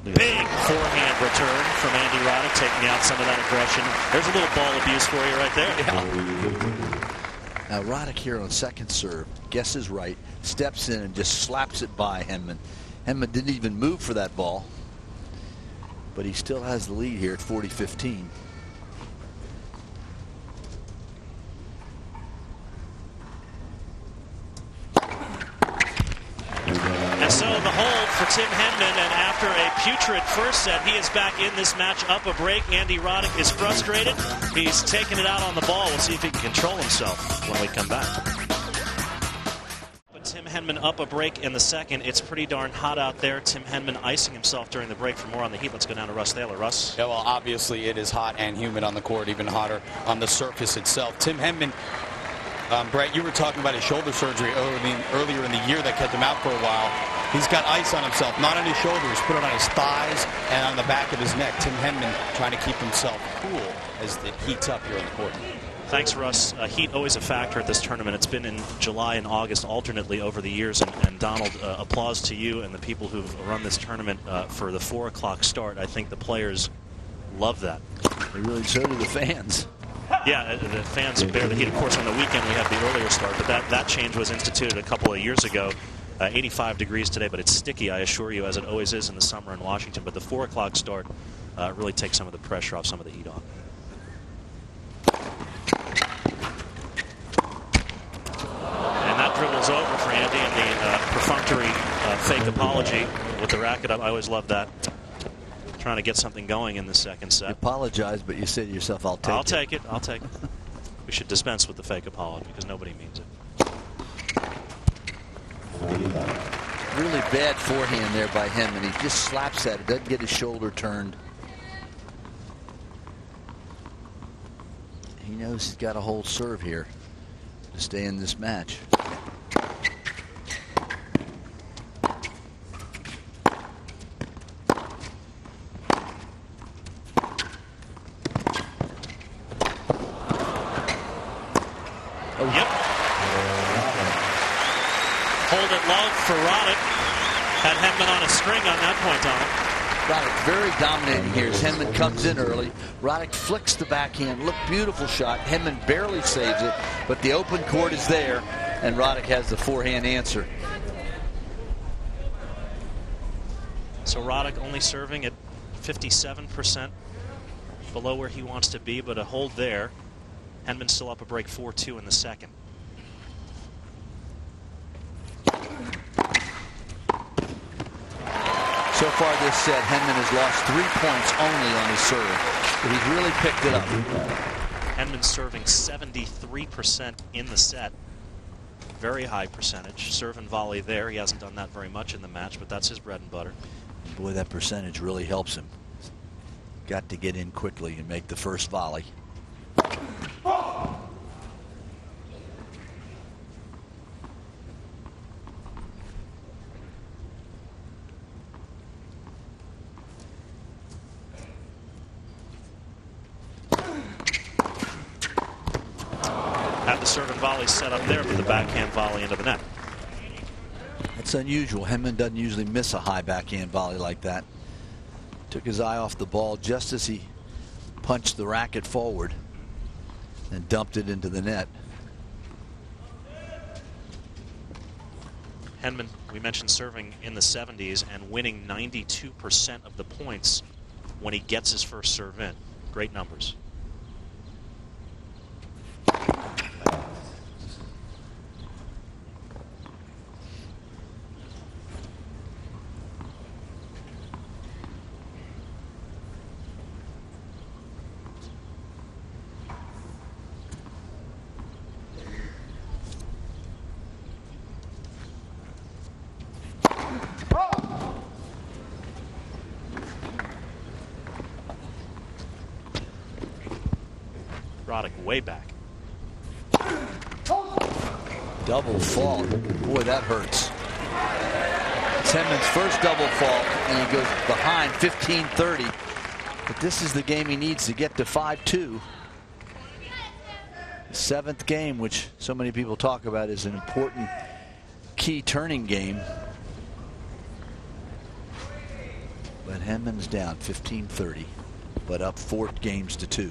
Big forehand return from Andy Roddick, taking out some of that aggression. There's a little ball abuse for you right there. Yeah. Now Roddick here on second serve, guesses right, steps in and just slaps it by Henman. Henman didn't even move for that ball, but he still has the lead here at 40-15. And so the hold for Tim Henman, and after a putrid first set, he is back in this match up a break. Andy Roddick is frustrated. He's taking it out on the ball. We'll see if he can control himself when we come back. But Tim Henman up a break in the second. It's pretty darn hot out there. Tim Henman icing himself during the break. For more on the heat, let's go down to Russ Thaler. Russ? Yeah, well, obviously it is hot and humid on the court, even hotter on the surface itself. Tim Henman, Brett, you were talking about his shoulder surgery earlier in the year that kept him out for a while. He's got ice on himself, not on his shoulders, put it on his thighs and on the back of his neck. Tim Henman trying to keep himself cool as it heats up here on the court. Thanks, Russ. Heat always a factor at this tournament. It's been in July and August alternately over the years. And Donald, applause to you and the people who've run this tournament for the 4 o'clock start. I think the players love that. They really so do the fans. Yeah, the fans bear the heat. Of course, on the weekend we had the earlier start, but that change was instituted a couple of years ago. 85 degrees today, but it's sticky, I assure you, as it always is in the summer in Washington. But the 4 o'clock start really takes some of the pressure off, some of the heat off. And that dribbles over for Andy, and the perfunctory fake apology with the racket up. I always love that. Trying to get something going in the second set. You apologize, but you say to yourself, I'll take it. I'll take it. We should dispense with the fake apology because nobody means it. Really bad forehand there by him, and he just slaps at it. Doesn't get his shoulder turned. He knows he's got a whole serve here to stay in this match. Hold it low for Roddick. Had Henman on a string on that point, Donald. Roddick very dominating here as Henman comes in early. Roddick flicks the backhand. Look, beautiful shot. Henman barely saves it, but the open court is there, and Roddick has the forehand answer. So Roddick only serving at 57%, below where he wants to be, but a hold there. Henman still up a break 4-2 in the second. So far this set, Henman has lost 3 points only on his serve, but he's really picked it up. Henman serving 73% in the set. Very high percentage. Serve and volley there. He hasn't done that very much in the match, but that's his bread and butter. Boy, that percentage really helps him. Got to get in quickly and make the first volley. Had the serve and volley set up there, but the backhand volley into the net. That's unusual. Henman doesn't usually miss a high backhand volley like that. Took his eye off the ball just as he punched the racket forward and dumped it into the net. Henman, we mentioned serving in the 70s and winning 92% of the points when he gets his first serve in. Great numbers. Roddick way back. Double fault. Boy, that hurts. It's Henman's first double fault, and he goes behind 15-30. But this is the game he needs to get to 5-2. The 7th game, which so many people talk about, is an important key turning game. But Henman's down 15-30, but up 4 games to 2.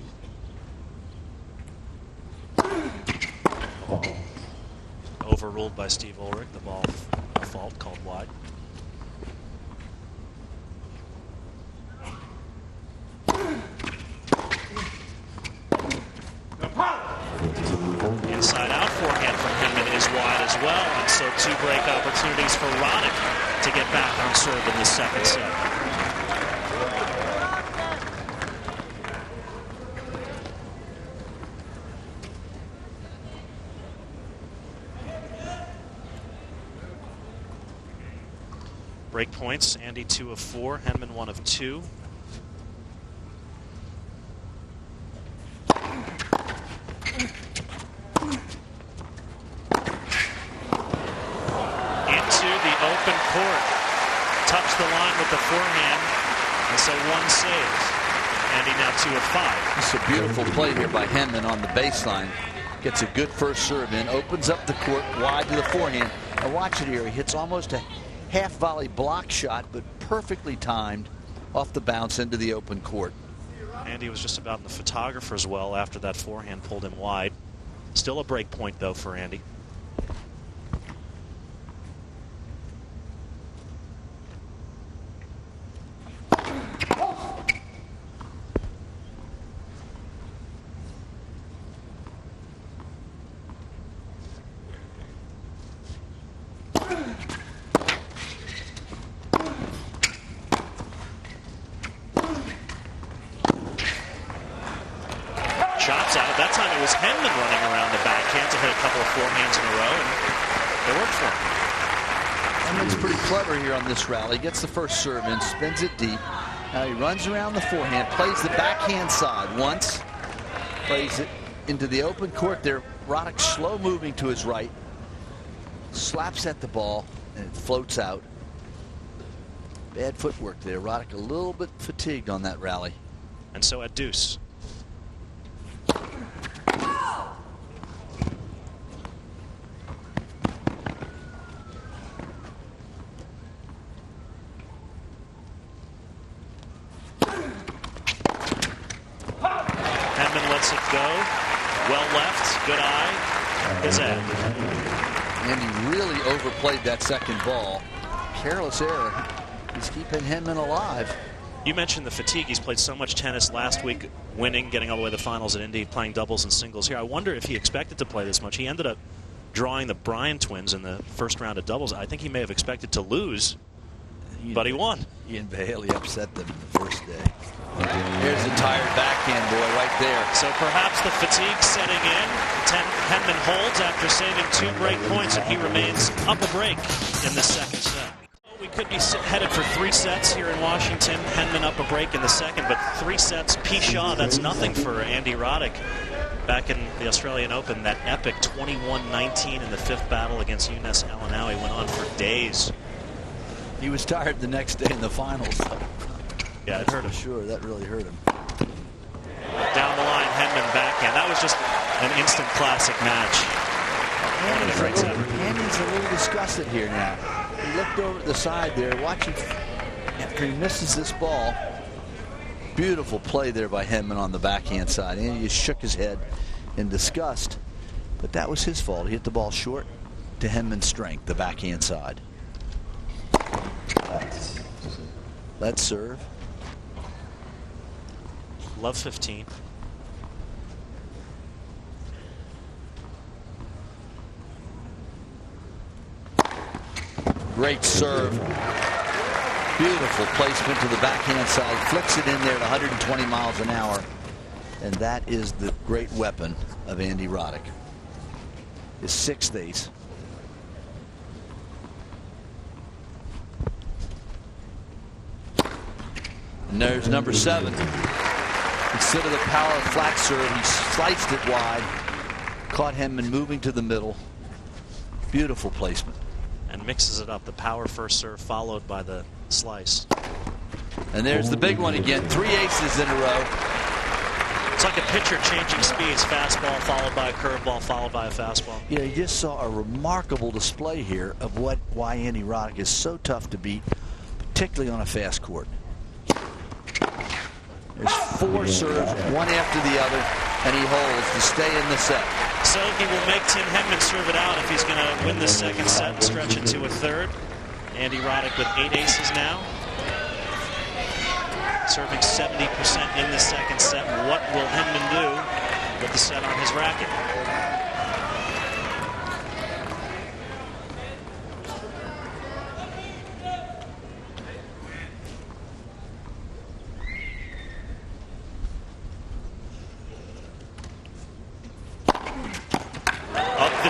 Overruled by Steve Ulrich. The ball, a fault called wide. Inside out forehand from Henman is wide as as well. And so 2 break opportunities for Roddick to get back on serve in the second set. Break points, Andy 2 of 4, Henman 1 of 2. Into the open court. Touched the line with the forehand, and so 1 save. Andy now 2 of 5. It's a beautiful play here by Henman on the baseline. Gets a good first serve in, opens up the court wide to the forehand. Now watch it here. He hits almost a half volley block shot, but perfectly timed off the bounce into the open court. Andy was just about in the photographer's well after that forehand pulled him wide. Still a break point, though, for Andy. Shots out. That time it was Henman running around the backhand to hit a couple of forehands in a row, and it worked for him. Henman's pretty clever here on this rally. Gets the first serve in, spins it deep. Now he runs around the forehand, plays the backhand side once, plays it into the open court there. Roddick slow moving to his right, slaps at the ball, and it floats out. Bad footwork there. Roddick a little bit fatigued on that rally. And so at deuce. Henman lets it go. Well left. Good eye. His end. And he really overplayed that second ball. Careless error. He's keeping Henman alive. You mentioned the fatigue. He's played so much tennis last week, winning, getting all the way to the finals at Indy, playing doubles and singles here. I wonder if he expected to play this much. He ended up drawing the Bryan twins in the first round of doubles. I think he may have expected to lose, but he won. He and Bailey upset them the first day. Here's a tired backhand boy right there. So perhaps the fatigue setting in. Henman holds after saving 2 break points, and he remains up a break in the second set. We could be headed for 3 sets here in Washington. Henman up a break in the second, but 3 sets. P. Shaw, that's nothing for Andy Roddick. Back in the Australian Open, that epic 21-19 in the 5th battle against Younes El-Anawi went on for days. He was tired the next day in the finals. Yeah, it hurt him. Sure, that really hurt him. Down the line, Henman backhand. That was just an instant classic match. Andy's a little disgusted here now. He looked over at the side there, watching after he misses this ball. Beautiful play there by Henman on the backhand side. Andy just shook his head in disgust, but that was his fault. He hit the ball short to Henman's strength, the backhand side. Let's serve. Love 15. Great serve. Beautiful placement to the backhand side. Flicks it in there at 120 miles an hour. And that is the great weapon of Andy Roddick. His 6th ace. And there's number 7. Instead of the power flat serve, he sliced it wide. Caught Henman moving to the middle. Beautiful placement. And mixes it up. The power first serve followed by the slice. And there's the big one again. 3 aces in a row. It's like a pitcher changing speeds. Fastball followed by a curveball followed by a fastball. Yeah, you just saw a remarkable display here of why Andy Roddick is so tough to beat, particularly on a fast court. There's 4 serves, one after the other, and he holds to stay in the set. So he will make Tim Henman serve it out if he's going to win the second set and stretch it to a third. Andy Roddick with 8 aces now. Serving 70% in the second set. What will Henman do with the set on his racket?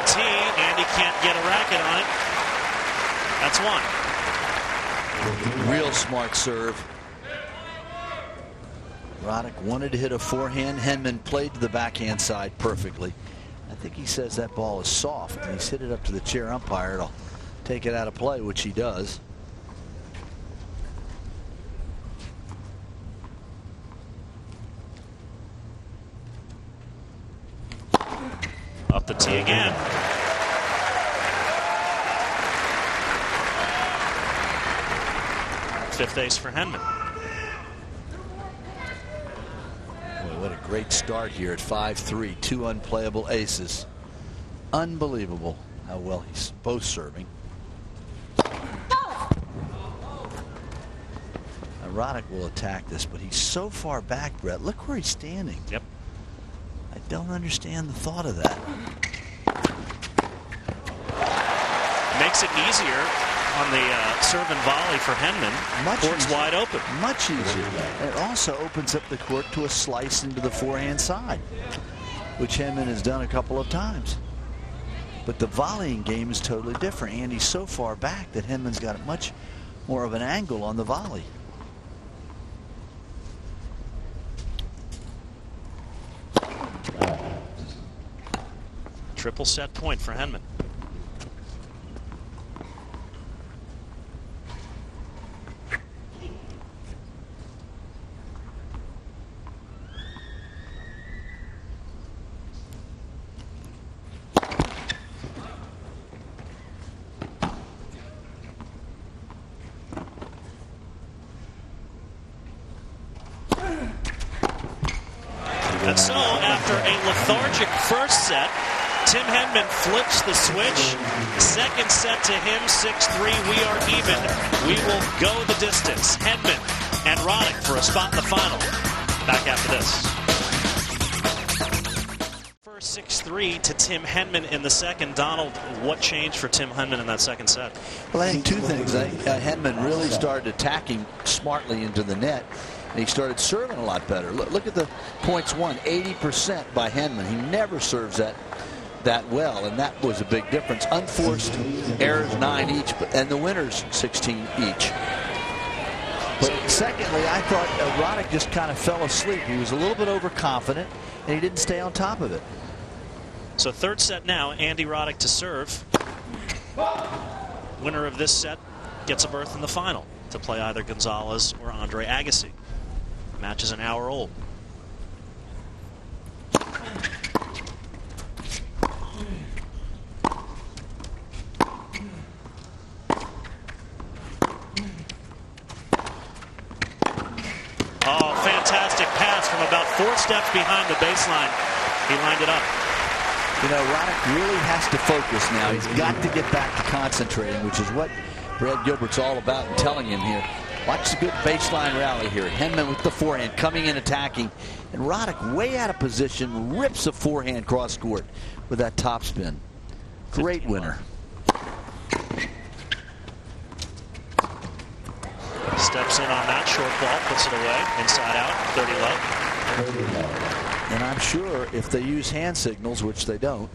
tee. Andy can't get a racket on it. That's one. Real smart serve. Roddick wanted to hit a forehand. Henman played to the backhand side perfectly. I think he says that ball is soft, and he's hit it up to the chair umpire. It'll take it out of play, which he does. Up the tee again. Fifth ace for Henman. Boy, what a great start here at 5-3. 2 unplayable aces. Unbelievable how well he's both serving. Roddick will attack this, but he's so far back, Brett. Look where he's standing. Yep. I don't understand the thought of that. Makes it easier on the serve and volley for Henman. Court's wide open. Much easier. And it also opens up the court to a slice into the forehand side, which Henman has done a couple of times. But the volleying game is totally different. Andy's so far back that Henman's got much more of an angle on the volley. Triple set point for Henman. And so, after a lethargic first set, Tim Henman flips the switch. Second set to him, 6-3. We are even. We will go the distance. Henman and Roddick for a spot in the final. Back after this. First 6-3 to Tim Henman in the second. Donald, what changed for Tim Henman in that second set? Well, I think two things. I think Henman really started attacking smartly into the net. And he started serving a lot better. Look at the points won, 80% by Henman. He never serves that well, and that was a big difference. Unforced errors 9 each, and the winners 16 each. But secondly, I thought Roddick just kind of fell asleep. He was a little bit overconfident, and he didn't stay on top of it. So third set now, Andy Roddick to serve. Winner of this set gets a berth in the final to play either Gonzalez or Andre Agassi. Match is an hour old. Oh, fantastic pass from about 4 steps behind the baseline. He lined it up. You know, Roddick really has to focus now. He's got to get back to concentrating, which is what Brad Gilbert's all about and telling him here. Watch the good baseline rally here. Henman with the forehand coming in attacking. And Roddick way out of position, rips a forehand cross court with that topspin. Great winner. Steps in on that short ball, puts it away, inside out, 30 love. And I'm sure if they use hand signals, which they don't,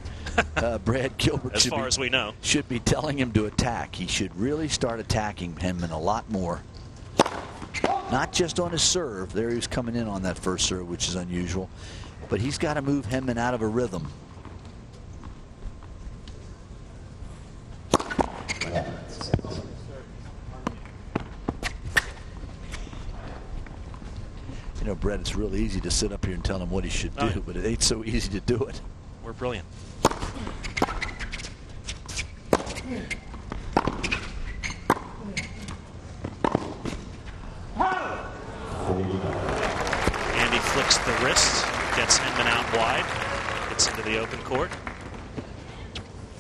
Brad Gilbert as far as we know, should be telling him to attack. He should really start attacking Henman a lot more. Not just on his serve. There he was coming in on that first serve, which is unusual. But he's got to move Henman out of a rhythm. You know, Brett, it's real easy to sit up here and tell him what he should do, but it ain't so easy to do it. We're brilliant. Andy flicks the wrist, gets Henman out wide, gets into the open court.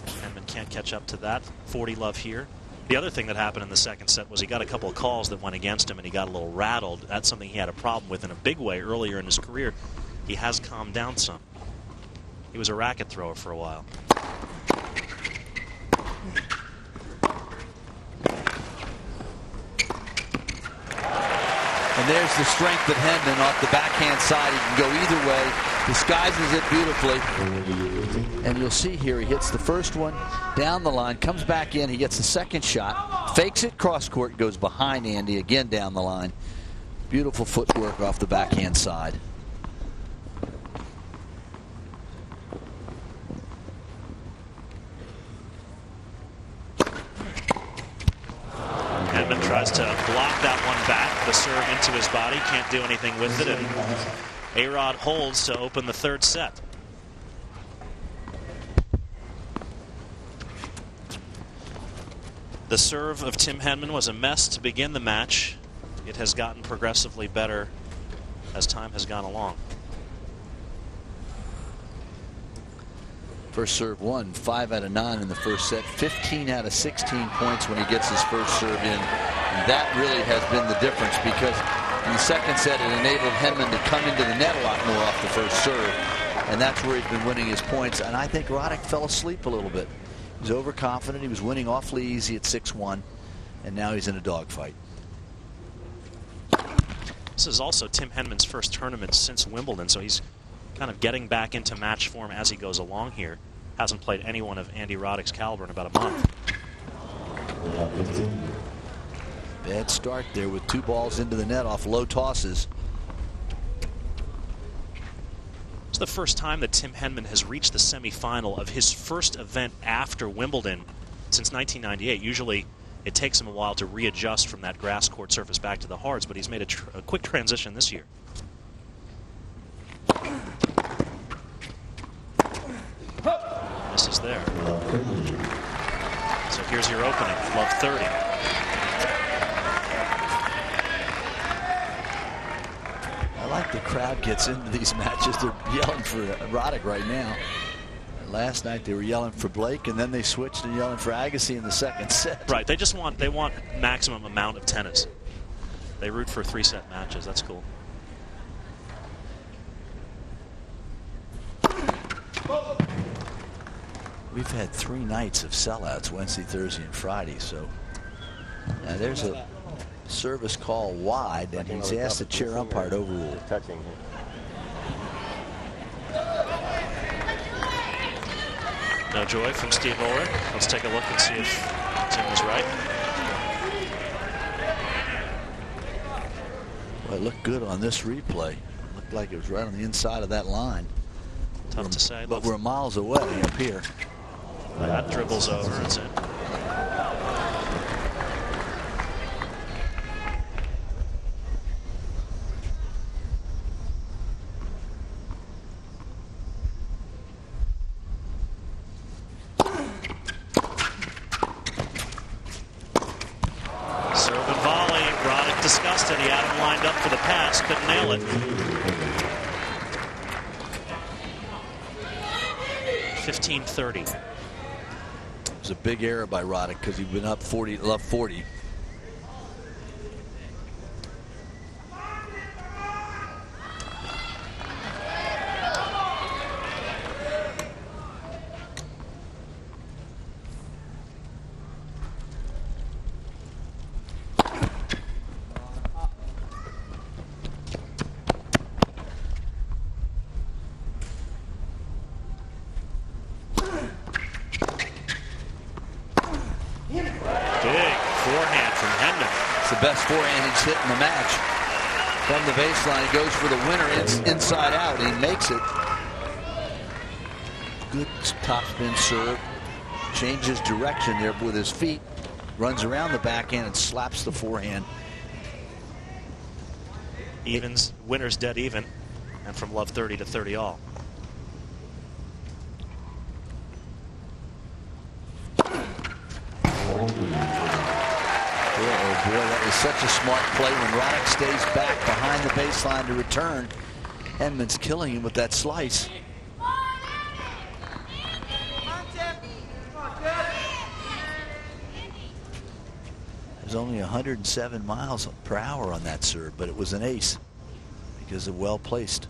Henman can't catch up to that. 40 love here. The other thing that happened in the second set was he got a couple of calls that went against him and he got a little rattled. That's something he had a problem with in a big way earlier in his career. He has calmed down some. He was a racket thrower for a while. And there's the strength of Henman off the backhand side. He can go either way. Disguises it beautifully. And you'll see here he hits the first one down the line, comes back in, he gets the second shot, fakes it cross court, goes behind Andy again down the line. Beautiful footwork off the backhand side. Henman tries to block that one back, the serve into his body, can't do anything with it, and A-Rod holds to open the third set. The serve of Tim Henman was a mess to begin the match. It has gotten progressively better as time has gone along. First serve won 5 out of 9 in the first set, 15 out of 16 points when he gets his first serve in. And that really has been the difference, because in the second set it enabled Henman to come into the net a lot more off the first serve. And that's where he's been winning his points. And I think Roddick fell asleep a little bit. He was overconfident. He was winning awfully easy at 6-1. And now he's in a dogfight. This is also Tim Henman's first tournament since Wimbledon, so he's kind of getting back into match form as he goes along here. Hasn't played anyone of Andy Roddick's caliber in about a month. Bad start there with 2 balls into the net off low tosses. It's the first time that Tim Henman has reached the semifinal of his first event after Wimbledon since 1998. Usually it takes him a while to readjust from that grass court surface back to the hards, but he's made a quick transition this year. This is there. So here's your opening, love 30. I like the crowd gets into these matches. They're yelling for Roddick right now. Last night they were yelling for Blake, and then they switched and yelling for Agassi in the second set. Right, they want maximum amount of tennis. They root for 3-set matches. That's cool. We've had 3 nights of sellouts, Wednesday, Thursday, and Friday. So now there's a service call wide, and he's asked the chair umpire to overrule. No joy from Steve Ulrich. Let's take a look and see if Tim was right. Well, it looked good on this replay. It looked like it was right on the inside of that line. Tough to say. But we're miles away up here. That dribbles over. It's in. Serve and volley. Roddick discussed it. He had him lined up for the pass. Couldn't nail it. 15-30. It was a big error by Roddick because he'd been up 40, love 40. Best forehand he's hit in the match. From the baseline, he goes for the winner inside out. He makes it. Good topspin serve. Changes direction there with his feet. Runs around the backhand and slaps the forehand. Evens, winner's dead even. And from love 30 to 30 all. Boy, that was such a smart play when Roddick stays back behind the baseline to return. Henman's killing him with that slice. There's only 107 miles per hour on that serve, but it was an ace because of well placed.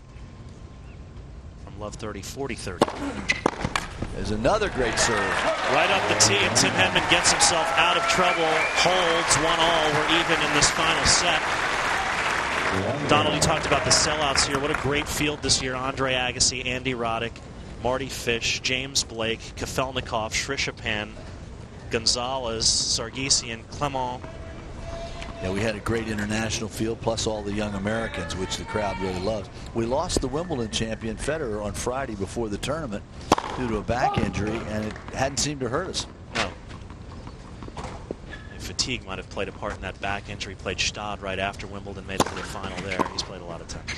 From love 30, 40-30. There's another great serve. Right up the tee, and Tim Henman gets himself out of trouble, holds 1-all. We're even in this final set. Donald, you talked about the sellouts here. What a great field this year. Andre Agassi, Andy Roddick, Marty Fish, James Blake, Kafelnikov, Shrishapan, Gonzalez, Sargsyan, Clement. Yeah, we had a great international field, plus all the young Americans, which the crowd really loves. We lost the Wimbledon champion Federer on Friday before the tournament due to a back injury, and it hadn't seemed to hurt us. No. Fatigue might have played a part in that back injury. Played Stade right after Wimbledon, made it to the final there. He's played a lot of tennis.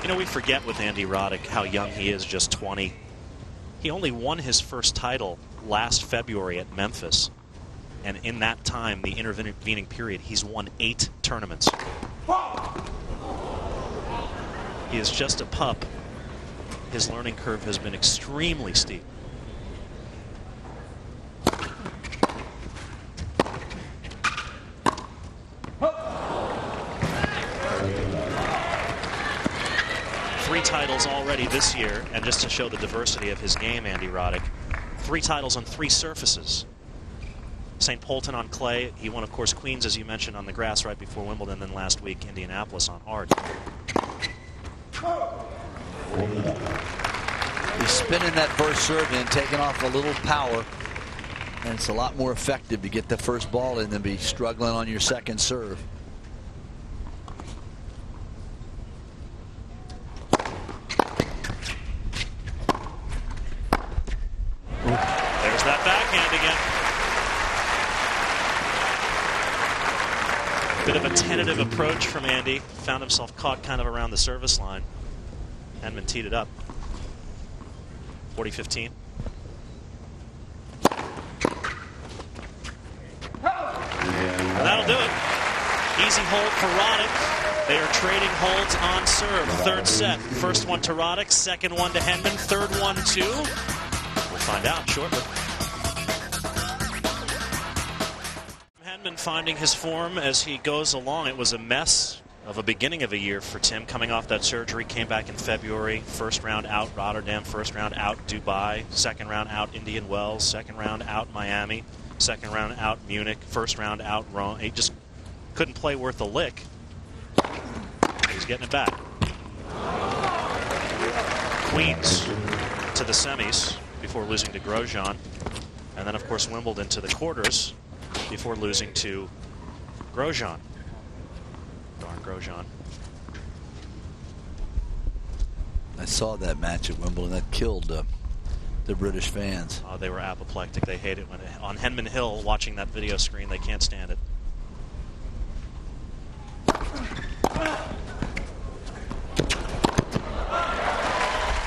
You know, we forget with Andy Roddick how young he is, just 20. He only won his first title last February at Memphis. And in that time, the intervening period, he's won 8 tournaments. He is just a pup. His learning curve has been extremely steep. Three titles already this year, and just to show the diversity of his game, Andy Roddick, 3 titles on 3 surfaces. St. Polten on clay. He won, of course, Queens, as you mentioned, on the grass right before Wimbledon, then last week, Indianapolis on hard. He's spinning that first serve in, taking off a little power, and it's a lot more effective to get the first ball in than be struggling on your second serve. There's that backhand again. Bit of a tentative approach from Andy. Found himself caught kind of around the service line. Henman teed it up. 40-15. And that'll do it. Easy hold for Roddick. They are trading holds on serve. Third set. First one to Roddick. Second one to Henman. Third one to... We'll find out shortly. Henman finding his form as he goes along. It was a mess of a beginning of a year for Tim, coming off that surgery. Came back in February. First round out Rotterdam. First round out Dubai. Second round out Indian Wells. Second round out Miami. Second round out Munich. First round out Rome. He just couldn't play worth a lick. He's getting it back. Queens to the semis before losing to Grosjean. And then, of course, Wimbledon to the quarters before losing to Grosjean. Darn Grosjean. I saw that match at Wimbledon. That killed the British fans. They were apoplectic. They hate it when on Henman Hill, watching that video screen. They can't stand it.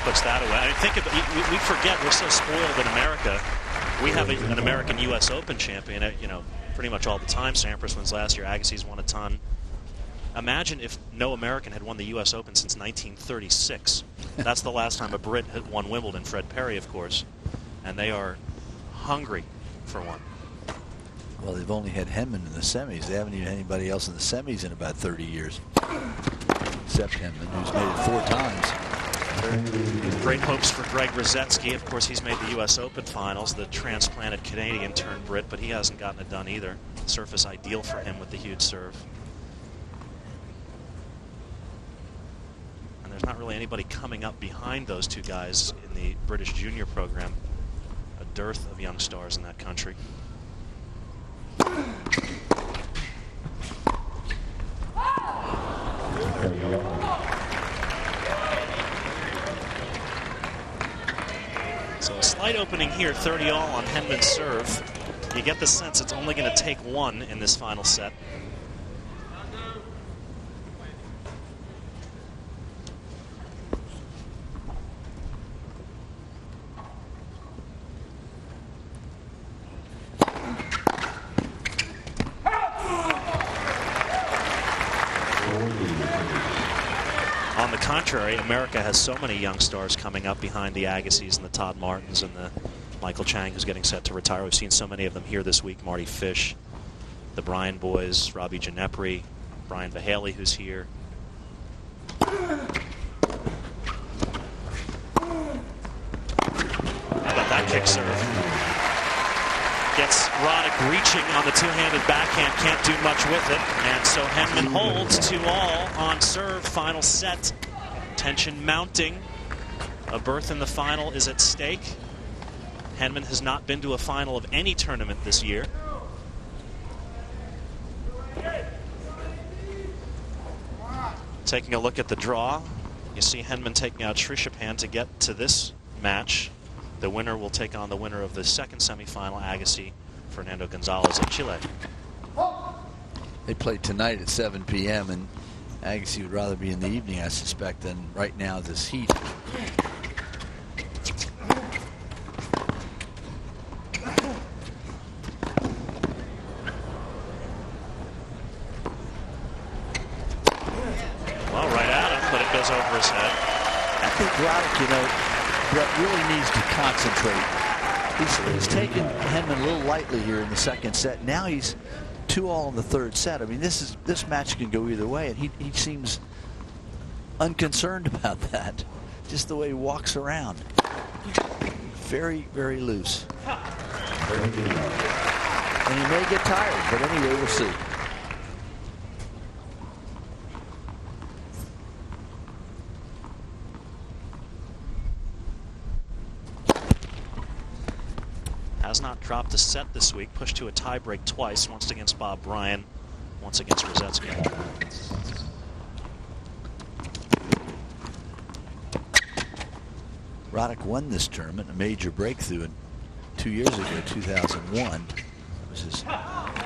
Puts that away. I mean, think of it. We forget we're so spoiled in America. We have an American U.S. Open champion, pretty much all the time. Sampras wins last year. Agassi's won a ton. Imagine if no American had won the U.S. Open since 1936. That's the last time a Brit had won Wimbledon. Fred Perry, of course. And they are hungry for one. Well, they've only had Henman in the semis. They haven't even had anybody else in the semis in about 30 years. Except Henman, who's made it 4 times. Great hopes for Greg Rosetsky. Of course, he's made the U.S. Open finals. The transplanted Canadian turned Brit, but he hasn't gotten it done either. Surface ideal for him with the huge serve. And there's not really anybody coming up behind those two guys in the British junior program. A dearth of young stars in that country. So a slight opening here, 30 all on Henman's serve. You get the sense it's only going to take one in this final set. On the contrary, America has so many young stars coming up behind the Agassi's and the Todd Martins and the Michael Chang, who's getting set to retire. We've seen so many of them here this week. Marty Fish, the Bryan boys, Robbie Ginepri, Brian Vahaley, who's here. kick serve. Gets Roddick reaching on the two-handed backhand, can't do much with it. And so Henman holds 2-all on serve. Final set. Tension mounting. A berth in the final is at stake. Henman has not been to a final of any tournament this year. Taking a look at the draw, you see Henman taking out Trishapan to get to this match. The winner will take on the winner of the second semifinal, Agassi, Fernando Gonzalez of Chile. They play tonight at 7 p.m. and Agassi would rather be in the evening, I suspect, than right now this heat. Well, right at him, but it goes over his head. I think Roddick, Brett, really needs to concentrate. He's taken Henman a little lightly here in the second set. Now he's 2-all in the third set. I mean, this match can go either way, and he seems unconcerned about that. Just the way he walks around. Very, very loose. And he may get tired, but anyway, we'll see. Has not dropped a set this week. Pushed to a tiebreak twice. Once against Bob Bryan, once against Rosetsky. Roddick won this tournament, a major breakthrough 2 years ago, 2001. It was his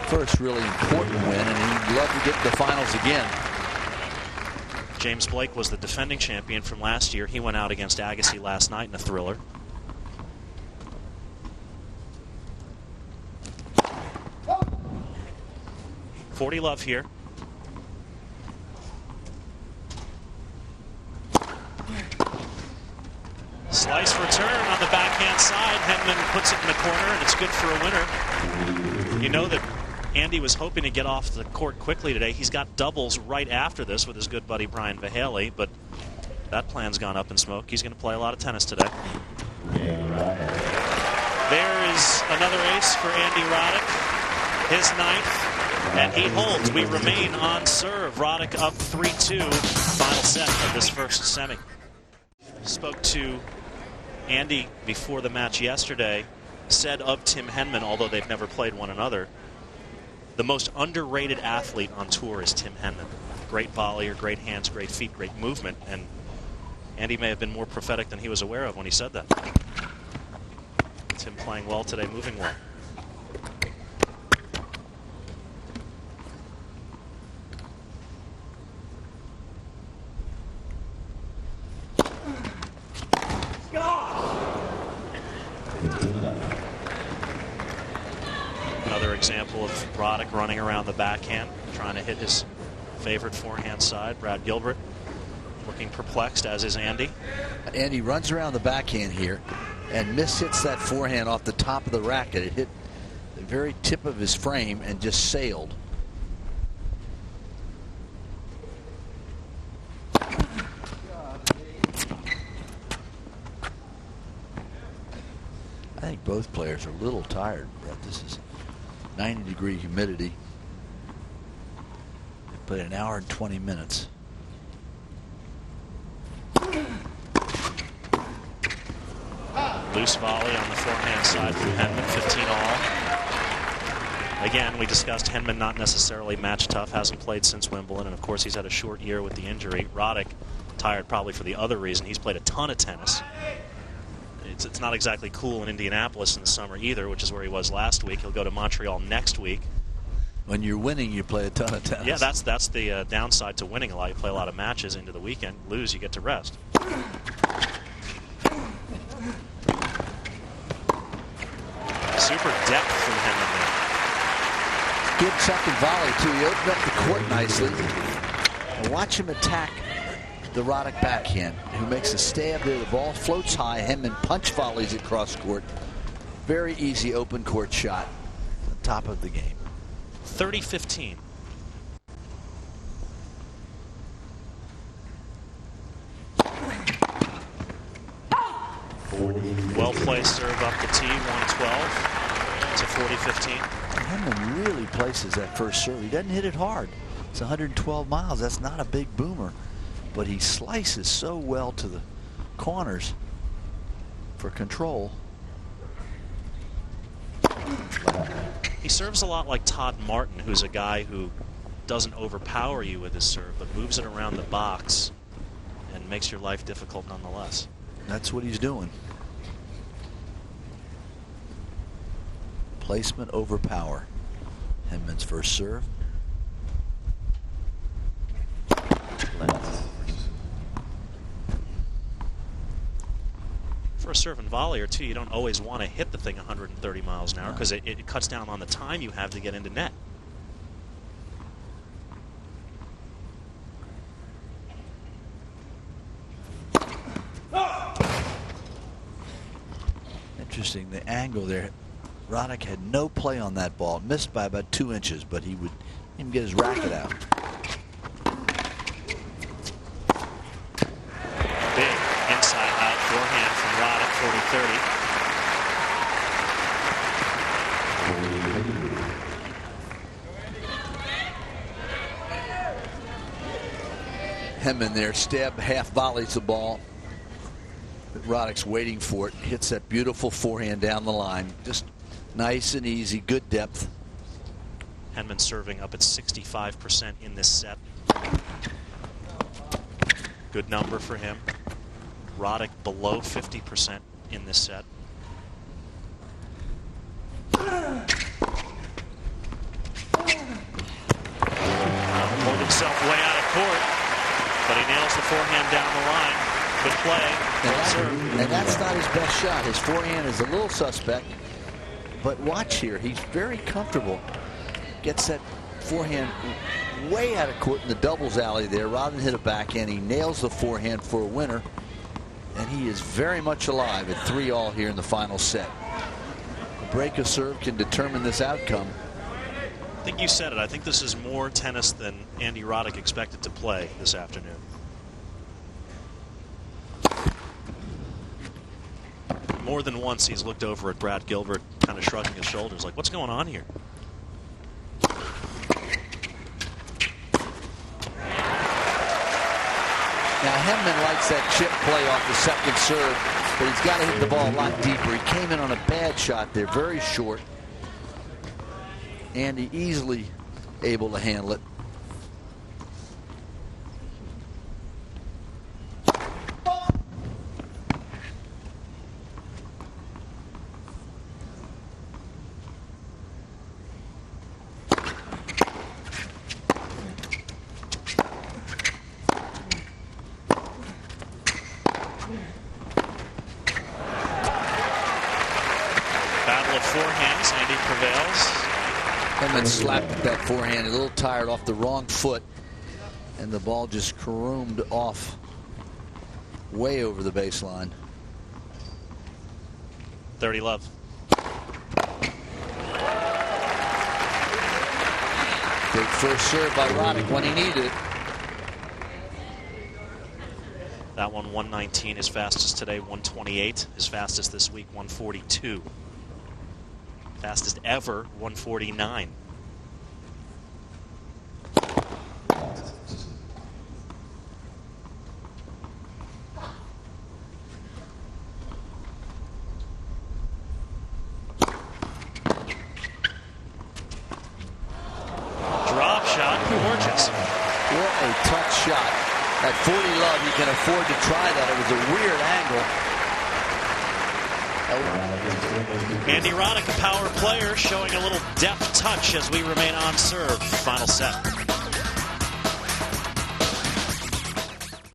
first really important win, and he'd love to get to the finals again. James Blake was the defending champion from last year. He went out against Agassi last night in a thriller. .40 love here. Slice return on the backhand side. Henman puts it in the corner, and it's good for a winner. You know that Andy was hoping to get off the court quickly today. He's got doubles right after this with his good buddy Brian Vahaley, but that plan's gone up in smoke. He's going to play a lot of tennis today. There is another ace for Andy Roddick, his ninth. And he holds. We remain on serve. Roddick up 3-2. Final set of this first semi. Spoke to Andy before the match yesterday. Said of Tim Henman, although they've never played one another, the most underrated athlete on tour is Tim Henman. Great volleyer, great hands, great feet, great movement. And Andy may have been more prophetic than he was aware of when he said that. Tim playing well today, moving well. Another example of Roddick running around the backhand, trying to hit his favorite forehand side. Brad Gilbert looking perplexed, as is Andy. Andy runs around the backhand here and mishits that forehand off the top of the racket. It hit the very tip of his frame and just sailed. I think both players are a little tired, Brett. This is 90-degree humidity. They played an hour and 20 minutes. Loose volley on the forehand side from Henman, 15-all. Again, we discussed Henman not necessarily match tough, hasn't played since Wimbledon, and of course he's had a short year with the injury. Roddick tired probably for the other reason. He's played a ton of tennis. It's not exactly cool in Indianapolis in the summer either, which is where he was last week. He'll go to Montreal next week. When you're winning, you play a ton of tennis. Yeah, that's the downside to winning a lot. You play a lot of matches into the weekend. Lose, you get to rest. Super depth from Henman there. Good second volley, too. He opened up the court nicely. And watch him attack the Roddick backhand, who makes a stab there. The ball floats high. Henman punch volleys it cross court. Very easy open court shot. The top of the game. 30-15. Well-placed serve up the tee, 112 to 40-15. Henman really places that first serve. He doesn't hit it hard. It's 112 miles. That's not a big boomer. But he slices so well to the corners for control. He serves a lot like Todd Martin, who's a guy who doesn't overpower you with his serve, but moves it around the box and makes your life difficult nonetheless. That's what he's doing. Placement over power. Henman's first serve. For a serve and volley or two, you don't always want to hit the thing 130 miles an hour because it cuts down on the time you have to get into net. Interesting, the angle there. Roddick had no play on that ball. Missed by about 2 inches, but he would even get his racket out. Big inside out forehand from Roddick, 40-30. Henman there, stab half volleys the ball. Roddick's waiting for it. Hits that beautiful forehand down the line. Just nice and easy, good depth. Henman serving up at 65% in this set. Good number for him. Roddick below 50% in this set. Pulled himself way out of court, but he nails the forehand down the line. Good play. And that's not his best shot. His forehand is a little suspect. But watch here. He's very comfortable. Gets that forehand way out of court in the doubles alley there. Rather than hit a backhand, he nails the forehand for a winner. And he is very much alive at 3-all here in the final set. A break of serve can determine this outcome. I think you said it. I think this is more tennis than Andy Roddick expected to play this afternoon. More than once he's looked over at Brad Gilbert, kind of shrugging his shoulders like, what's going on here? Now Henman likes that chip play off the second serve, but he's got to hit the ball a lot deeper. He came in on a bad shot there, very short. Andy easily able to handle it. Forehands, Andy prevails. Henman slapped that forehand a little tired off the wrong foot, and the ball just caroomed off way over the baseline. 30 love. Big first serve by Roddick when he needed it. That one 119, his fastest today 128, his fastest this week 142. Fastest ever, 149. Drop shot, gorgeous. What a touch shot. At 40 love, you can afford to try that. It was a weird angle. Andy Roddick, a power player, showing a little depth touch as we remain on serve. Final set.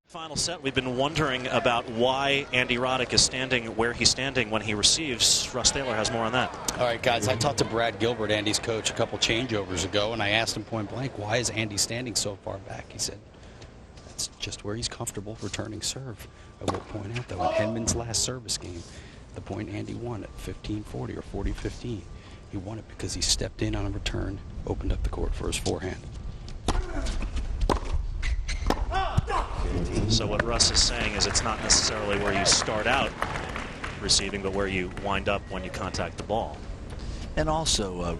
Final set, we've been wondering about why Andy Roddick is standing where he's standing when he receives. Russ Taylor has more on that. All right, guys, I talked to Brad Gilbert, Andy's coach, a couple changeovers ago, and I asked him point blank, why is Andy standing so far back? He said, that's just where he's comfortable returning serve. I will point out that in Henman's last service game, the point Andy won at 15-40 or 40-15, he won it because he stepped in on a return, opened up the court for his forehand. So what Russ is saying is it's not necessarily where you start out. receiving, but where you wind up when you contact the ball. And also,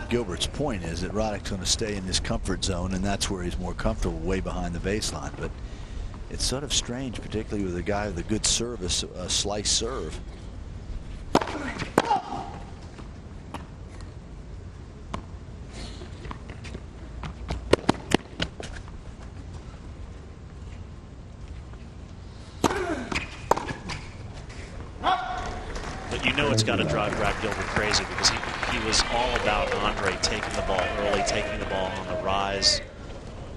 Gilbert's point is that Roddick's going to stay in his comfort zone, and that's where he's more comfortable, way behind the baseline. But it's sort of strange, particularly with a guy with a good service, a slice serve. But you know it's got to drive Brad Gilbert crazy, because he was all about Andre taking the ball early, taking the ball on the rise,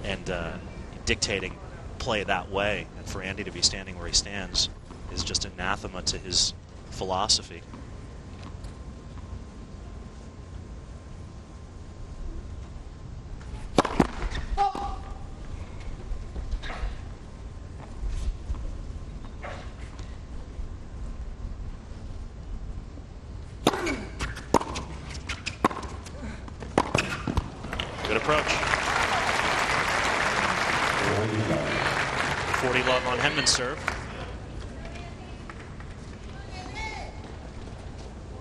and dictating play that way. And for Andy to be standing where he stands is just anathema to his philosophy. Good approach. 40 love on Henman's serve.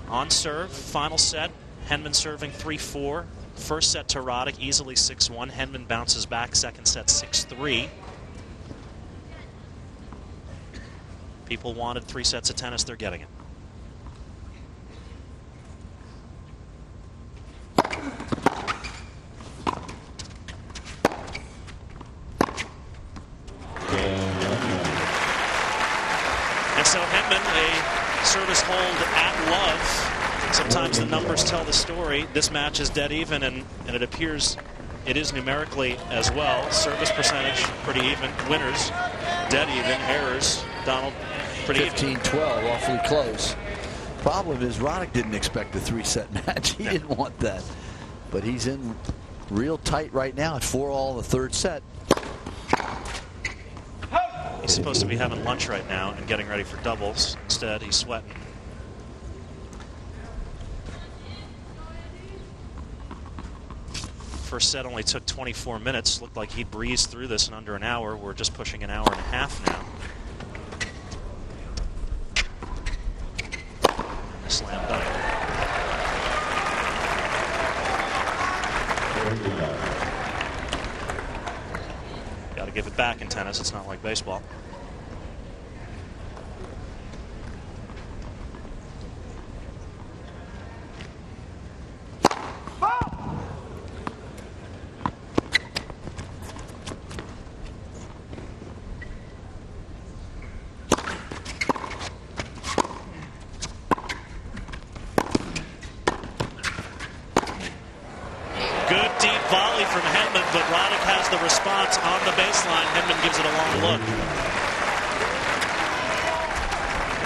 On serve, final set. Henman serving 3-4. First set to Roddick, easily 6-1. Henman bounces back, second set 6-3. People wanted 3 sets of tennis, they're getting it. And so Henman, a service hold at love. Sometimes the numbers tell the story. This match is dead even, and it appears it is numerically as well. Service percentage, pretty even. Winners, dead even. Errors, Donald, pretty 15-12, awfully close. Problem is Roddick didn't expect a 3-set match. He didn't want that. But he's in real tight right now at 4-all in the third set. He's supposed to be having lunch right now and getting ready for doubles. Instead, he's sweating. First set only took 24 minutes. Looked like he'd breeze through this in under an hour. We're just pushing an hour and a half now. Slam dunk. Got to give it back in tennis. It's not like baseball. Good deep volley from Henman, but Roddick has the response on the baseline. Henman gives it a long look.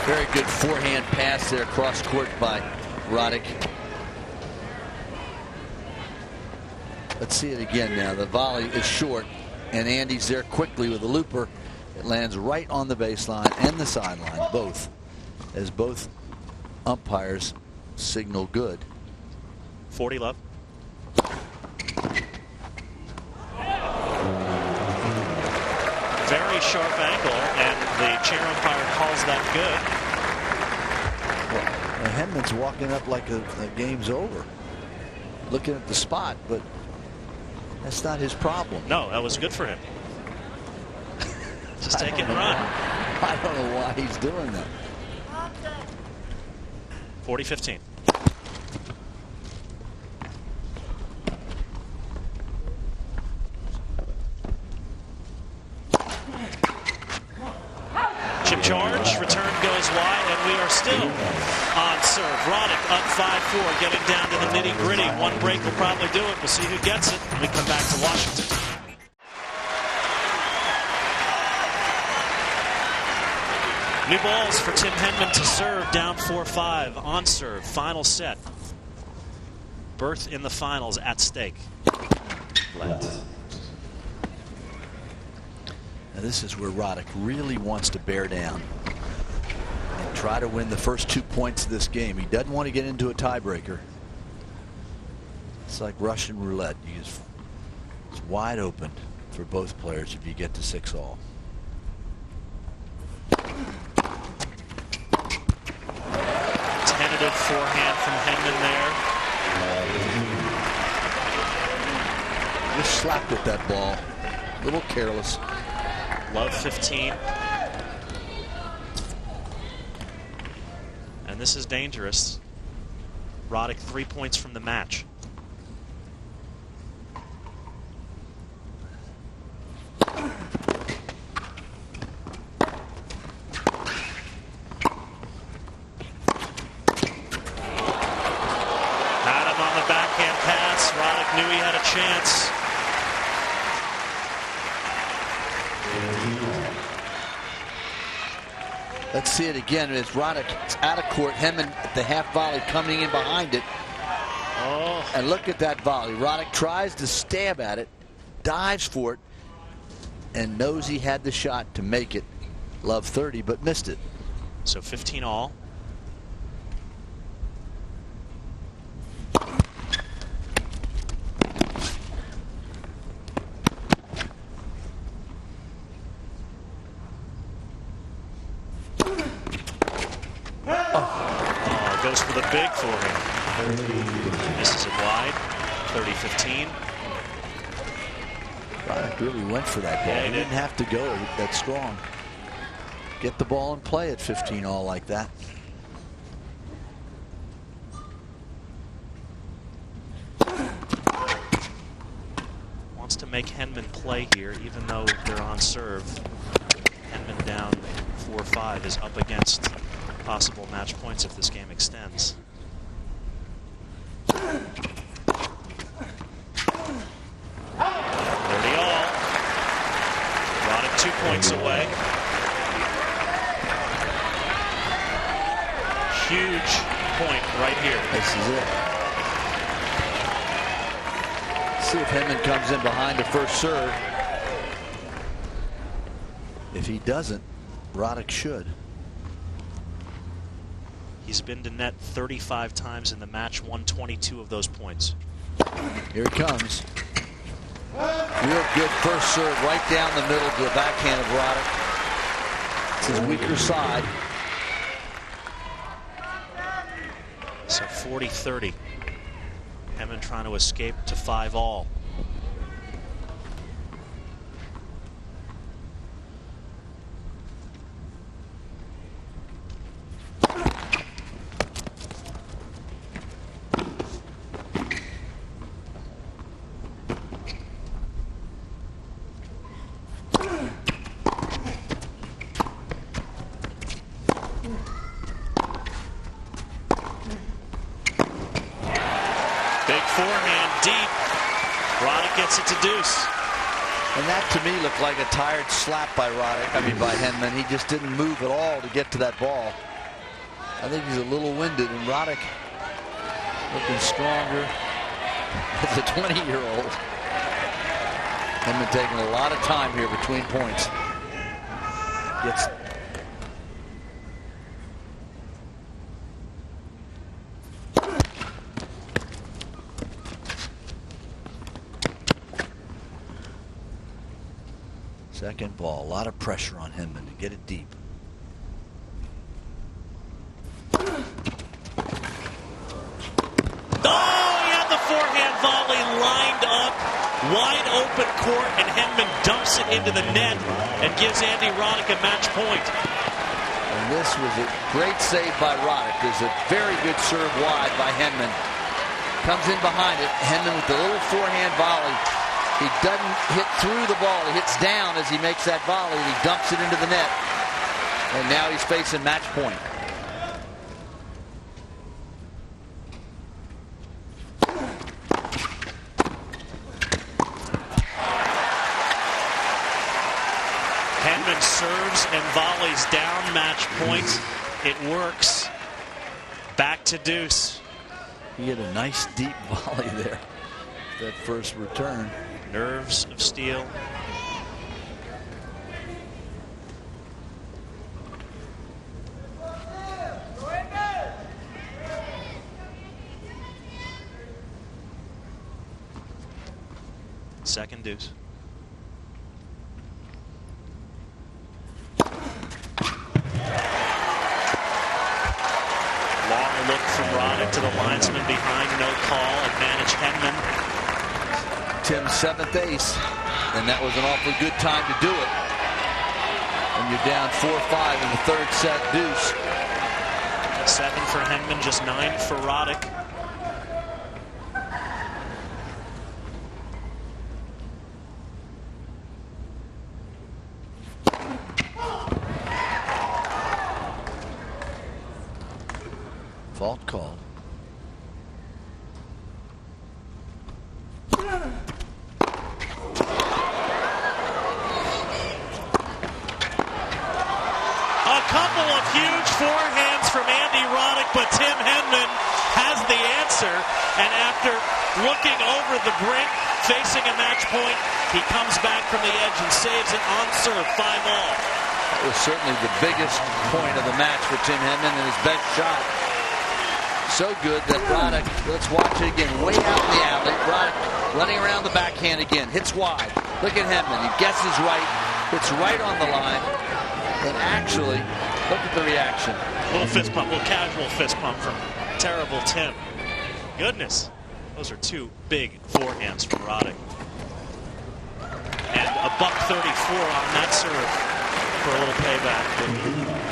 Very good forehand pass there cross court by Roddick. Let's see it again now. The volley is short, and Andy's there quickly with a looper. It lands right on the baseline and the sideline, both, as both umpires signal good. 40 love. Very sharp angle, and the chair umpire calls that good. Well, Henman's walking up like the game's over, looking at the spot, but that's not his problem. No, that was good for him. Just take it and run. I don't know why he's doing that. 40-15. Chip charge, return goes wide, and we are still on serve. Roddick up 5-4, getting down to the nitty-gritty. One break will probably do it. We'll see who gets it when we come back to Washington. New balls for Tim Henman to serve, down 4-5 on serve. Final set. Berth in the finals at stake. Now this is where Roddick really wants to bear down and try to win the first 2 points of this game. He doesn't want to get into a tiebreaker. It's like Russian roulette. It's wide open for both players if you get to 6-all. from Henman there. Just slapped at that ball. A little careless. Love 15. And this is dangerous. Roddick 3 points from the match. Had him on the backhand pass. Roddick knew he had a chance. Let's see it again. It's Roddick. It's out of court. Henman at the half volley coming in behind it. Oh. And look at that volley. Roddick tries to stab at it, dives for it, and knows he had the shot to make it. Love 30, but missed it. So 15 all. Goes for the big forehand. Misses it wide. 30-15. Roddick really went for that ball. Yeah, he didn't have to go that strong. Get the ball and play at 15 all like that. Wants to make Henman play here, even though they're on serve. Henman down 4-5 is up against possible match points if this game extends. 30 all. Roddick 2 points away. Huge point right here. This is it. See if Henman comes in behind the first serve. If he doesn't, Roddick should. He's been to net 35 times in the match, won 22 of those points. Here it comes. Real good first serve right down the middle to the backhand of Roddick. It's his weaker side. So 40-30. Henman trying to escape to 5 all. Forehand deep. Roddick gets it to deuce. And that to me looked like a tired slap by Henman. He just didn't move at all to get to that ball. I think he's a little winded, and Roddick looking stronger as a 20-year-old. Henman taking a lot of time here between points. Gets second ball. A lot of pressure on Henman to get it deep. Oh, he had the forehand volley lined up. Wide open court, and Henman dumps it into the net and gives Andy Roddick a match point. And this was a great save by Roddick. There's a very good serve wide by Henman. Comes in behind it. Henman with the little forehand volley. He doesn't hit through the ball. He hits down as he makes that volley. And he dumps it into the net. And now he's facing match point. Henman serves and volleys down, match point. It works. Back to deuce. He had a nice deep volley there. That first return. Nerves of steel. Second deuce. Long look from Roddick to the line. in behind, no call, and manage Henman. Tim's 7th ace, and that was an awfully good time to do it. And you're down 4-5 in the 3rd set deuce. 7 for Henman, just 9 for Roddick. Fault called. A couple of huge forehands from Andy Roddick, but Tim Henman has the answer. And after looking over the brink, facing a match point, he comes back from the edge and saves it on serve, 5-all. That was certainly the biggest point of the match for Tim Henman and his best shot. So good that Roddick, let's watch it again, way out in the alley. Roddick running around the backhand again, hits wide. Look at Henman, he guesses right, hits right on the line. And actually, look at the reaction. Little fist pump, little casual fist pump from terrible Tim. Goodness, those are 2 big forehands from Roddick. And a $134 on that serve for a little payback.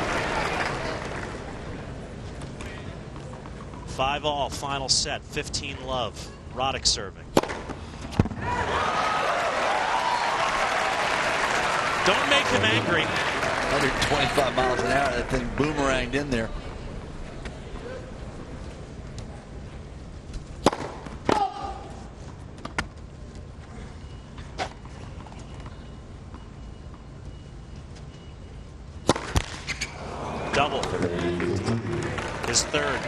5-all, final set, 15-love. Roddick serving. Don't make him angry. 125 miles an hour, that thing boomeranged in there. Double. His 3rd.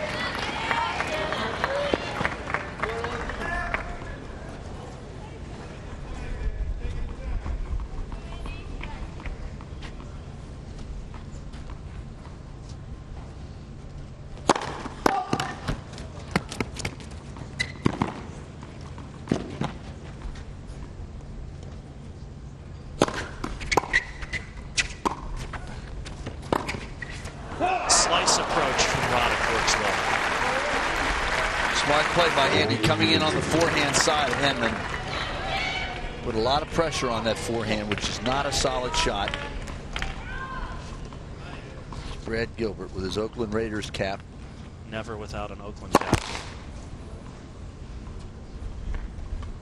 Slice approach from Roddick works well. Smart play by Andy coming in on the forehand side of Henman. Put a lot of pressure on that forehand, which is not a solid shot. Brad Gilbert with his Oakland Raiders cap. Never without an Oakland cap.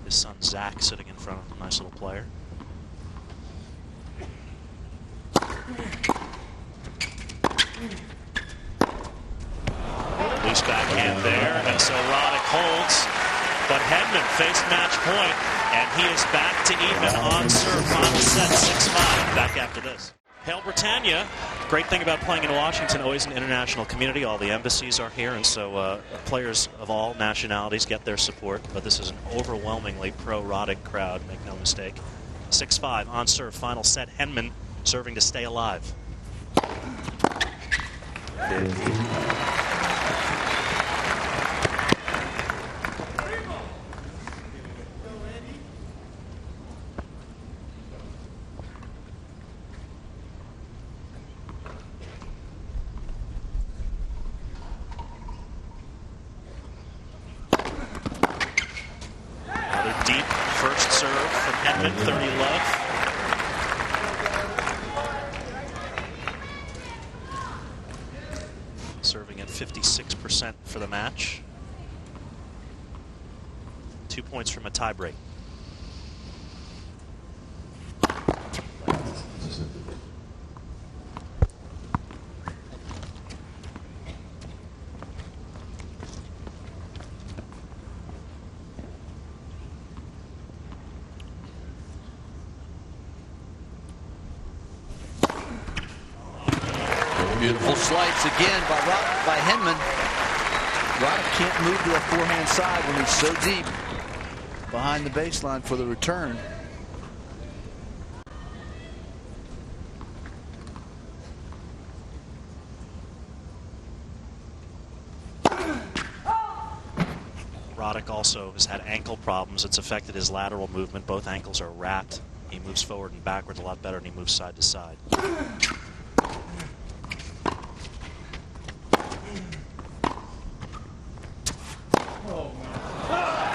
His son Zach sitting in front of him, nice little player. Loose backhand there, and so Roddick holds, but Henman faced match point, and he is back to even on serve. Final set, 6-5. Back after this. Hail Britannia. Great thing about playing in Washington, always an international community. All the embassies are here, and so players of all nationalities get their support. But this is an overwhelmingly pro-Roddick crowd, make no mistake. 6-5 on serve, final set. Henman serving to stay alive. Another deep first serve from Henman, 30-love. Serving at 56% for the match. 2 points from a tie break. Beautiful slice again by Henman. Roddick can't move to a forehand side when he's so deep behind the baseline for the return. Roddick also has had ankle problems. It's affected his lateral movement. Both ankles are wrapped. He moves forward and backwards a lot better, and he moves side to side.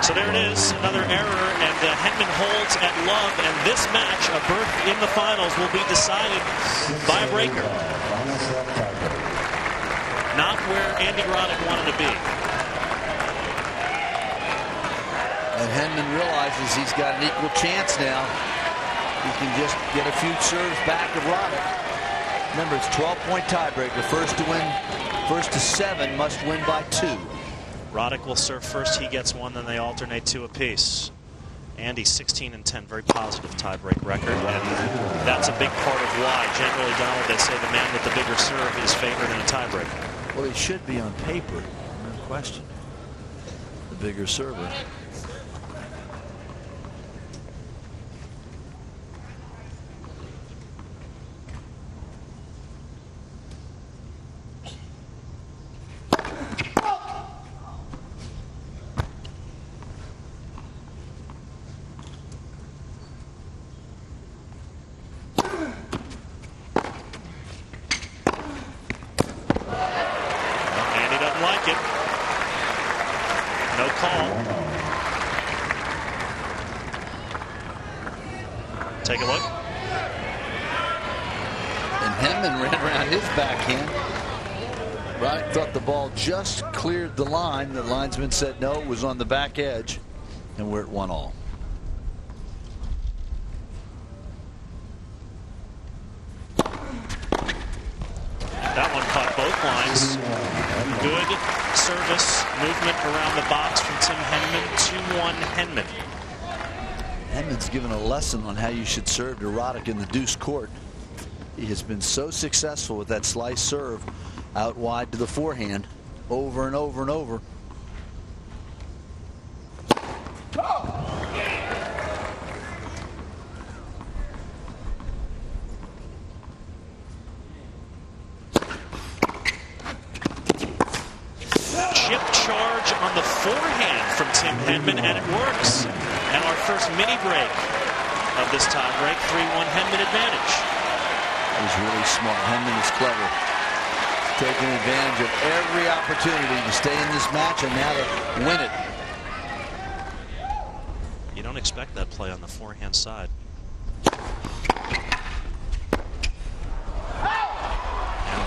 So there it is, another error, and Henman holds at love, and this match, a berth in the finals, will be decided by a breaker. Not where Andy Roddick wanted to be. And Henman realizes he's got an equal chance now. He can just get a few serves back of Roddick. Remember, it's 12-point tiebreaker. First to win, first to 7 must win by 2. Roddick will serve first. He gets one. Then they alternate 2 apiece. Andy 16-10, very positive tiebreak record, and that's a big part of why. Generally, Donald, they say the man with the bigger serve is favored in a tiebreak. Well, he should be on paper, no question. The bigger server. Take a look. And Henman ran around his backhand. Roddick thought the ball just cleared the line. The linesman said no, it was on the back edge, and we're at 1-all. That one caught both lines. Good service movement around the box from Tim Henman. 2-1 Henman. Henman's given a lesson on how you should serve to Roddick in the deuce court. He has been so successful with that slice serve out wide to the forehand over and over and over. Chip charge on the forehand from Tim Henman, and it works. And our first mini break of this tie break, 3-1 Henman advantage. He's really smart. Henman is clever. Taking advantage of every opportunity to stay in this match and now to win it. You don't expect that play on the forehand side. And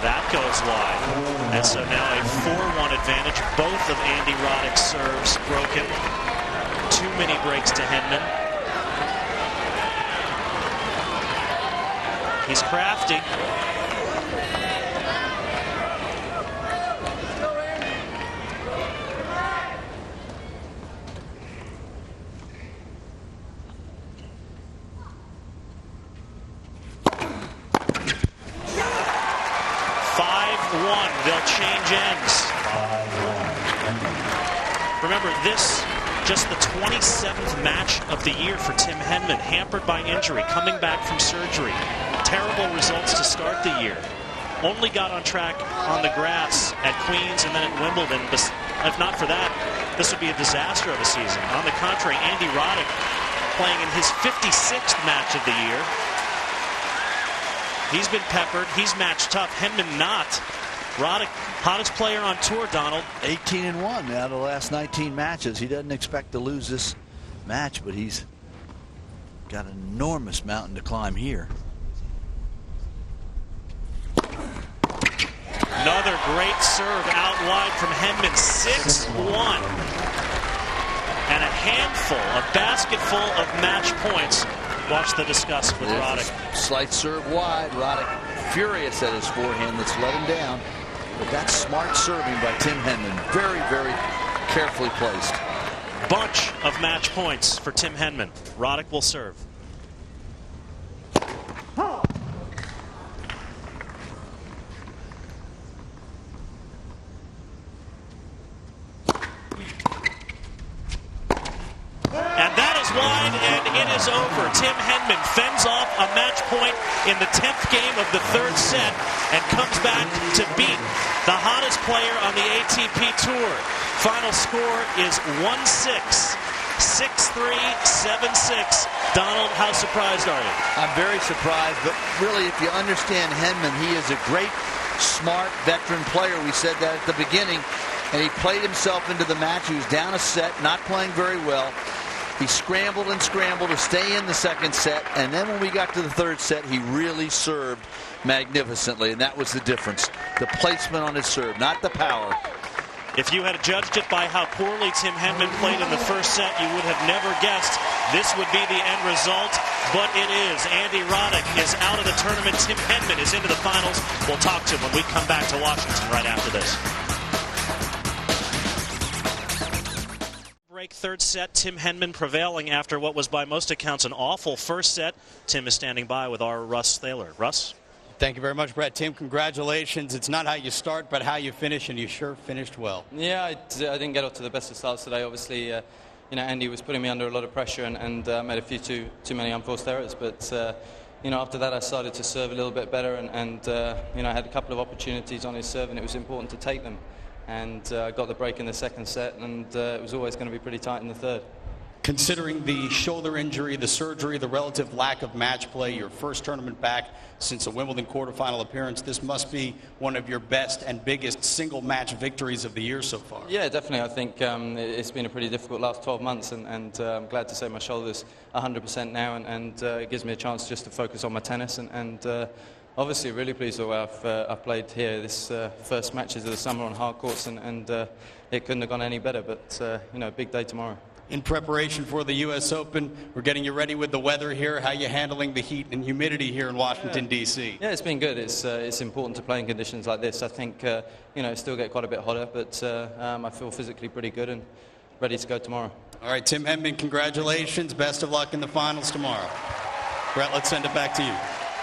that goes wide. And so now a 4-1 advantage. Both of Andy Roddick's serves broken. 2 mini breaks to Henman. He's crafty. They'll change ends. Remember, this just the 27th match of the year for Tim Henman, hampered by injury, coming back from surgery. Terrible results to start the year. Only got on track on the grass at Queens and then at Wimbledon. If not for that, this would be a disaster of a season. On the contrary, Andy Roddick playing in his 56th match of the year. He's been peppered. He's matched tough. Henman not. Roddick, hottest player on tour, Donald. 18-1 out of the last 19 matches. He doesn't expect to lose this match, but he's got an enormous mountain to climb here. Another great serve out wide from Henman. 6-1. And a handful, a basket full of match points. Watch the discuss with Roddick. Slight serve wide. Roddick furious at his forehand that's let him down. But that's smart serving by Tim Henman. Very, very carefully placed. Bunch of match points for Tim Henman. Roddick will serve. And that is wide, and it is over. Tim Henman fends off a match point in the 10th game of the 3rd set and comes back to beat the hottest player on the ATP Tour. Final score is 1-6, 6-3, 7-6. Donald, how surprised are you? I'm very surprised, but really, if you understand Henman, he is a great, smart, veteran player. We said that at the beginning. And he played himself into the match. He was down a set, not playing very well. He scrambled and scrambled to stay in the second set. And then when we got to the third set, he really served magnificently. And that was the difference. The placement on his serve, not the power. If you had judged it by how poorly Tim Henman played in the first set, you would have never guessed this would be the end result. But it is. Andy Roddick is out of the tournament. Tim Henman is into the finals. We'll talk to him when we come back to Washington right after this. Break third set. Tim Henman prevailing after what was by most accounts an awful first set. Tim is standing by with our Russ Thaler. Russ? Thank you very much, Brett. Tim, congratulations. It's not how you start, but how you finish, and you sure finished well. Yeah, I didn't get off to the best of starts today. Obviously, Andy was putting me under a lot of pressure and made a few too many unforced errors. But, after that, I started to serve a little bit better and I had a couple of opportunities on his serve, and it was important to take them. And I got the break in the second set, and it was always going to be pretty tight in the third. Considering the shoulder injury, the surgery, the relative lack of match play, your first tournament back since a Wimbledon quarterfinal appearance, this must be one of your best and biggest single match victories of the year so far. Yeah, definitely. I think it's been a pretty difficult last 12 months, and I'm glad to say my shoulder's 100% now, and it gives me a chance just to focus on my tennis, and obviously really pleased with the way I've played here. This first matches of the summer on hard courts, and it couldn't have gone any better, but big day tomorrow. In preparation for the U.S. Open, we're getting you ready with the weather here. How are you handling the heat and humidity here in Washington, D.C.? Yeah, it's been good. It's important to play in conditions like this. I think, still get quite a bit hotter, but I feel physically pretty good and ready to go tomorrow. All right, Tim Henman, congratulations. Best of luck in the finals tomorrow. Brett, let's send it back to you.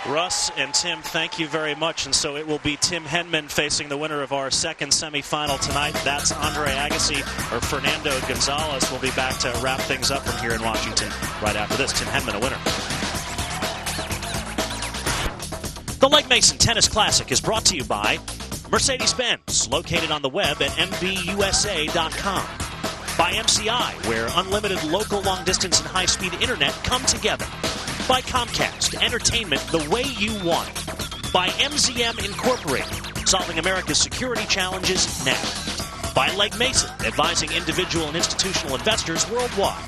Russ and Tim, thank you very much. And so it will be Tim Henman facing the winner of our second semifinal tonight. That's Andre Agassi, or Fernando Gonzalez. We'll be back to wrap things up from here in Washington right after this. Tim Henman, a winner. The Legg Mason Tennis Classic is brought to you by Mercedes-Benz, located on the web at mbusa.com. By MCI, where unlimited local long-distance and high-speed internet come together. By Comcast, entertainment the way you want it. By MZM Incorporated, solving America's security challenges now. By Legg Mason, advising individual and institutional investors worldwide.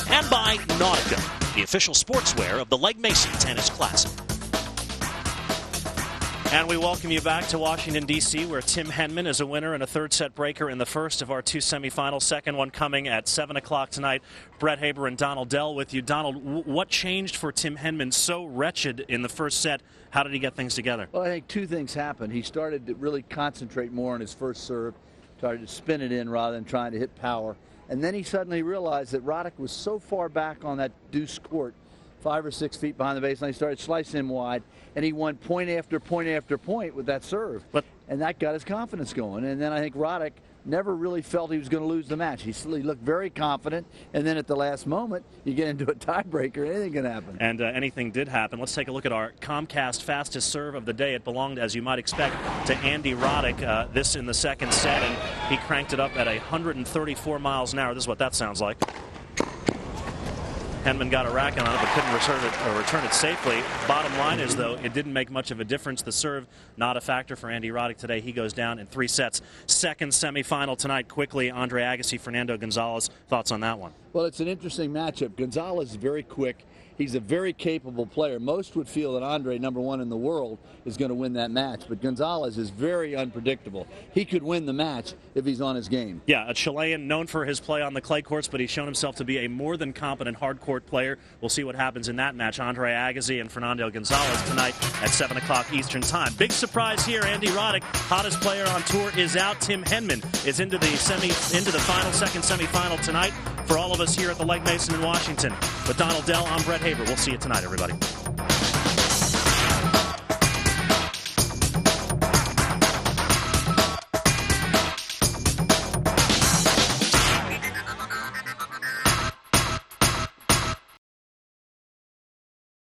And by Nautica, the official sportswear of the Legg Mason Tennis Classic. And we welcome you back to Washington, D.C., where Tim Henman is a winner and a third-set breaker in the first of our two semifinals. Second one coming at 7 o'clock tonight. Brett Haber and Donald Dell with you. Donald, what changed for Tim Henman so wretched in the first set? How did he get things together? Well, I think two things happened. He started to really concentrate more on his first serve, started to spin it in rather than trying to hit power. And then he suddenly realized that Roddick was so far back on that deuce court, 5 or 6 feet behind the baseline. He started slicing him wide, and he won point after point after point with that serve. And that got his confidence going. And then I think Roddick never really felt he was going to lose the match. He looked very confident, and then at the last moment, you get into a tiebreaker, anything can happen. And anything did happen. Let's take a look at our Comcast fastest serve of the day. It belonged, as you might expect, to Andy Roddick, this in the second set, and he cranked it up at 134 miles an hour. This is what that sounds like. Henman got a racket on it, but couldn't return it safely. Bottom line is, though, it didn't make much of a difference. The serve, not a factor for Andy Roddick today. He goes down in 3 sets. Second semifinal tonight. Quickly, Andre Agassi, Fernando Gonzalez. Thoughts on that one? Well, it's an interesting matchup. Gonzalez is very quick. He's a very capable player. Most would feel that Andre, number one in the world, is going to win that match. But Gonzalez is very unpredictable. He could win the match if he's on his game. Yeah, a Chilean known for his play on the clay courts, but he's shown himself to be a more than competent hard court player. We'll see what happens in that match. Andre Agassi and Fernando Gonzalez tonight at 7 o'clock Eastern Time. Big surprise here. Andy Roddick, hottest player on tour, is out. Tim Henman is into the final, second semifinal tonight. For all of us here at the Legg Mason in Washington. With Donald Dell, I'm Brett Haber. We'll see you tonight, everybody.